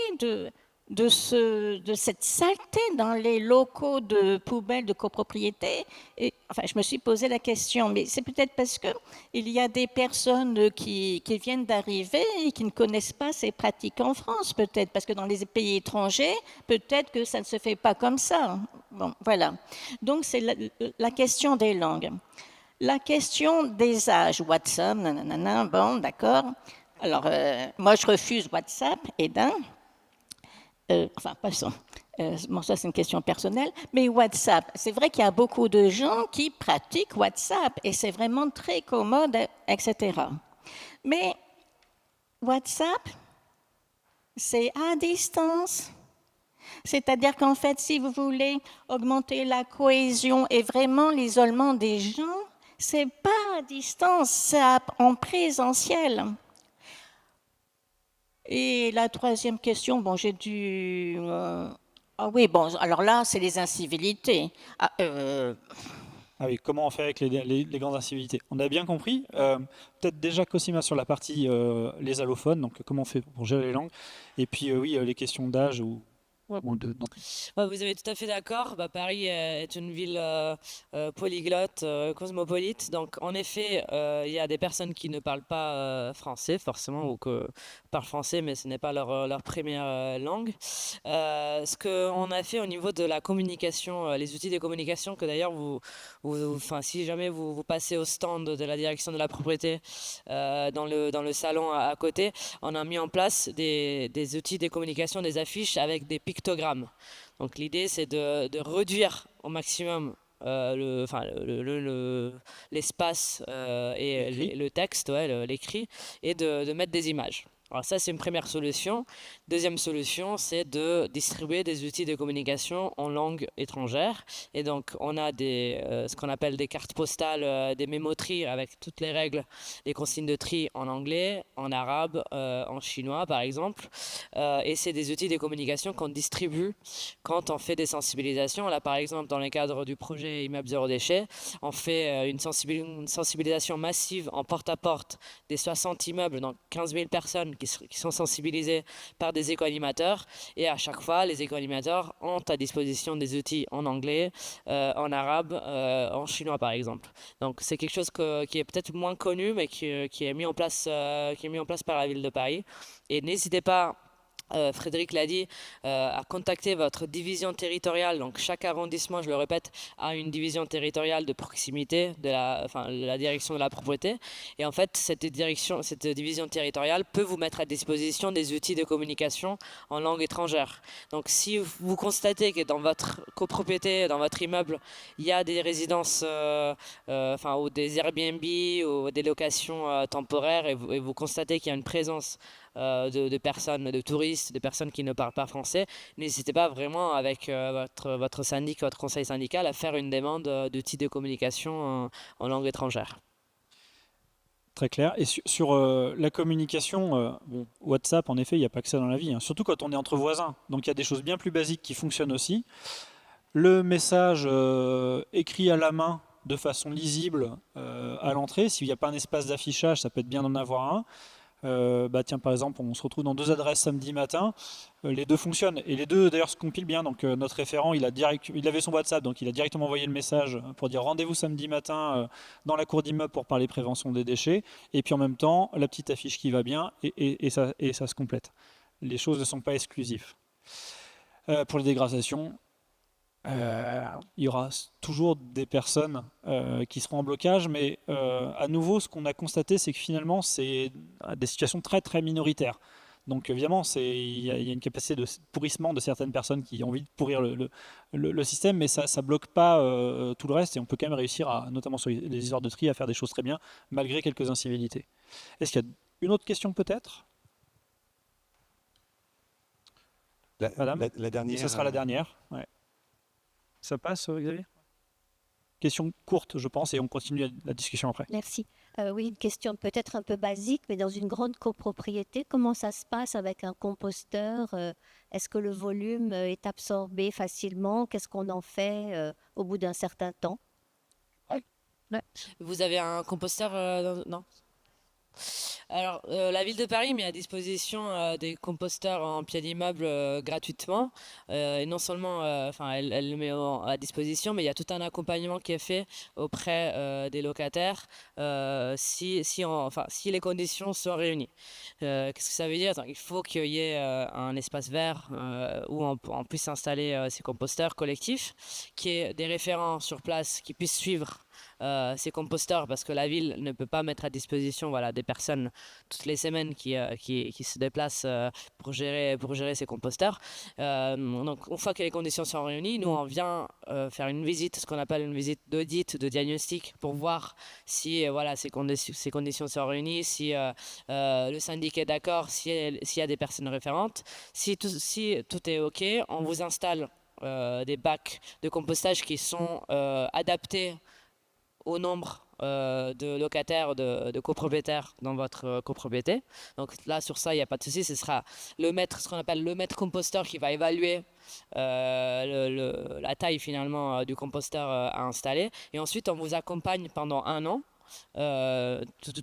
de cette saleté dans les locaux de poubelles de copropriété. Et, enfin, je me suis posé la question, mais c'est peut-être parce qu'il y a des personnes qui viennent d'arriver et qui ne connaissent pas ces pratiques en France, peut-être, parce que dans les pays étrangers, peut-être que ça ne se fait pas comme ça. Bon, voilà. Donc, c'est la question des langues. La question des âges, WhatsApp, nanana, bon, d'accord. Alors, moi, je refuse WhatsApp, et passons. Ça, c'est une question personnelle. Mais WhatsApp, c'est vrai qu'il y a beaucoup de gens qui pratiquent WhatsApp et c'est vraiment très commode, etc. Mais WhatsApp, c'est à distance. C'est-à-dire qu'en fait, si vous voulez augmenter la cohésion et vraiment l'isolement des gens, c'est pas à distance, c'est en présentiel. Et la 3e question, j'ai dû... alors là, c'est les incivilités. Ah oui, comment on fait avec les grandes incivilités? On a bien compris. Peut-être déjà Cosima sur la partie les allophones, donc comment on fait pour gérer les langues. Et puis oui, les questions d'âge ou Ouais, vous avez tout à fait d'accord. Bah, Paris est une ville polyglotte, cosmopolite. Donc, en effet, il y a des personnes qui ne parlent pas français, forcément, ou que parlent français, mais ce n'est pas leur première langue. Ce qu'on a fait au niveau de la communication, les outils de communication, que d'ailleurs, enfin, si jamais vous passez au stand de la direction de la propriété dans le salon à côté, on a mis en place des outils de communication, des affiches avec des pictogrammes. Donc l'idée, c'est de réduire au maximum l'espace et le texte, ouais, l'écrit, et de mettre des images. Alors ça, c'est une première solution. Deuxième solution, c'est de distribuer des outils de communication en langue étrangère. Et donc, on a ce qu'on appelle des cartes postales, des mémo-tri avec toutes les règles, les consignes de tri en anglais, en arabe, en chinois, par exemple. Et c'est des outils de communication qu'on distribue quand on fait des sensibilisations. Là, par exemple, dans le cadre du projet Immeuble Zéro Déchet, on fait une sensibilisation massive en porte-à-porte des 60 immeubles, donc 15 000 personnes qui sont sensibilisés par des éco-animateurs, et à chaque fois les éco-animateurs ont à disposition des outils en anglais, en arabe, en chinois par exemple. Donc c'est quelque chose qui est peut-être moins connu mais qui est mis en place par la ville de Paris, et n'hésitez pas, Frédéric l'a dit, à contacter votre division territoriale. Donc chaque arrondissement, je le répète, a une division territoriale de proximité de la direction de la propriété. Et en fait, cette division territoriale peut vous mettre à disposition des outils de communication en langue étrangère. Donc si vous constatez que dans votre copropriété, dans votre immeuble, il y a des résidences, ou des Airbnb ou des locations temporaires, et vous constatez qu'il y a une présence de personnes, de touristes, de personnes qui ne parlent pas français, n'hésitez pas vraiment avec votre syndic, votre conseil syndical à faire une demande d'outils de communication en langue étrangère. Très clair. Et sur la communication, WhatsApp, en effet, il n'y a pas que ça dans la vie, hein. Surtout quand on est entre voisins. Donc il y a des choses bien plus basiques qui fonctionnent aussi. Le message écrit à la main de façon lisible à l'entrée, s'il n'y a pas un espace d'affichage, ça peut être bien d'en avoir un. Tiens, par exemple, on se retrouve dans 2 adresses samedi matin, les 2 fonctionnent, et les 2 d'ailleurs se compilent bien. Donc notre référent, il avait son WhatsApp, donc il a directement envoyé le message pour dire rendez-vous samedi matin dans la cour d'immeuble pour parler prévention des déchets, et puis en même temps la petite affiche qui va bien, et ça se complète. Les choses ne sont pas exclusives. Pour les dégradations, il y aura toujours des personnes qui seront en blocage, mais à nouveau, ce qu'on a constaté, c'est que finalement, c'est des situations très très minoritaires. Donc évidemment, il y a une capacité de pourrissement de certaines personnes qui ont envie de pourrir le système, mais ça ne bloque pas tout le reste, et on peut quand même réussir, notamment sur les histoires de tri, à faire des choses très bien, malgré quelques incivilités. Est-ce qu'il y a une autre question peut-être? Madame? La dernière. Et ce sera la dernière. Ouais. Ça passe, Xavier? Question courte, je pense, et on continue la discussion après. Merci. Oui, une question peut-être un peu basique, mais dans une grande copropriété, comment ça se passe avec un composteur? Est-ce que le volume est absorbé facilement? Qu'est-ce qu'on en fait au bout d'un certain temps? Vous avez un composteur non? Alors, la ville de Paris met à disposition des composteurs en pied d'immeuble gratuitement. Et non seulement, elle le met à disposition, mais il y a tout un accompagnement qui est fait auprès des locataires si les conditions sont réunies. Qu'est-ce que ça veut dire? Il faut qu'il y ait un espace vert où on puisse installer ces composteurs collectifs, qu'il y ait des référents sur place qui puissent suivre ces composteurs, parce que la ville ne peut pas mettre à disposition des personnes toutes les semaines qui se déplacent pour gérer ces composteurs. Donc une fois que les conditions sont réunies, nous on vient faire une visite, ce qu'on appelle une visite d'audit, de diagnostic, pour voir si ces conditions sont réunies, si le syndic est d'accord, s'il y a des personnes référentes. Si tout est OK, on vous installe des bacs de compostage qui sont adaptés au nombre de locataires, de copropriétaires dans votre copropriété. Donc là, sur ça, il n'y a pas de souci. Ce sera ce qu'on appelle le maître composteur, qui va évaluer la taille finalement du composteur à installer. Et ensuite, on vous accompagne pendant 1 an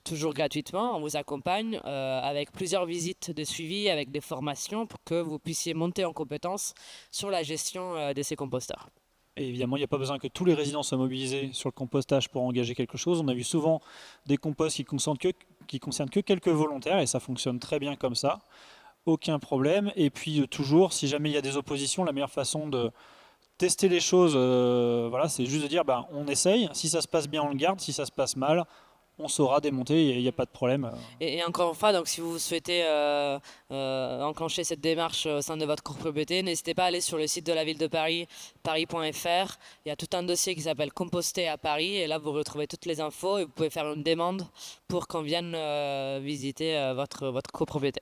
toujours gratuitement. On vous accompagne avec plusieurs visites de suivi, avec des formations pour que vous puissiez monter en compétence sur la gestion de ces composteurs. Et évidemment, il n'y a pas besoin que tous les résidents soient mobilisés sur le compostage pour engager quelque chose. On a vu souvent des composts qui concernent que quelques volontaires et ça fonctionne très bien comme ça. Aucun problème. Et puis toujours, si jamais il y a des oppositions, la meilleure façon de tester les choses, voilà, c'est juste de dire on essaye. Si ça se passe bien, on le garde. Si ça se passe mal, on saura démonter, il n'y a pas de problème. Et encore une fois, donc, si vous souhaitez enclencher cette démarche au sein de votre copropriété, n'hésitez pas à aller sur le site de la ville de Paris, paris.fr. Il y a tout un dossier qui s'appelle Composter à Paris. Et là, vous retrouvez toutes les infos et vous pouvez faire une demande pour qu'on vienne visiter votre copropriété.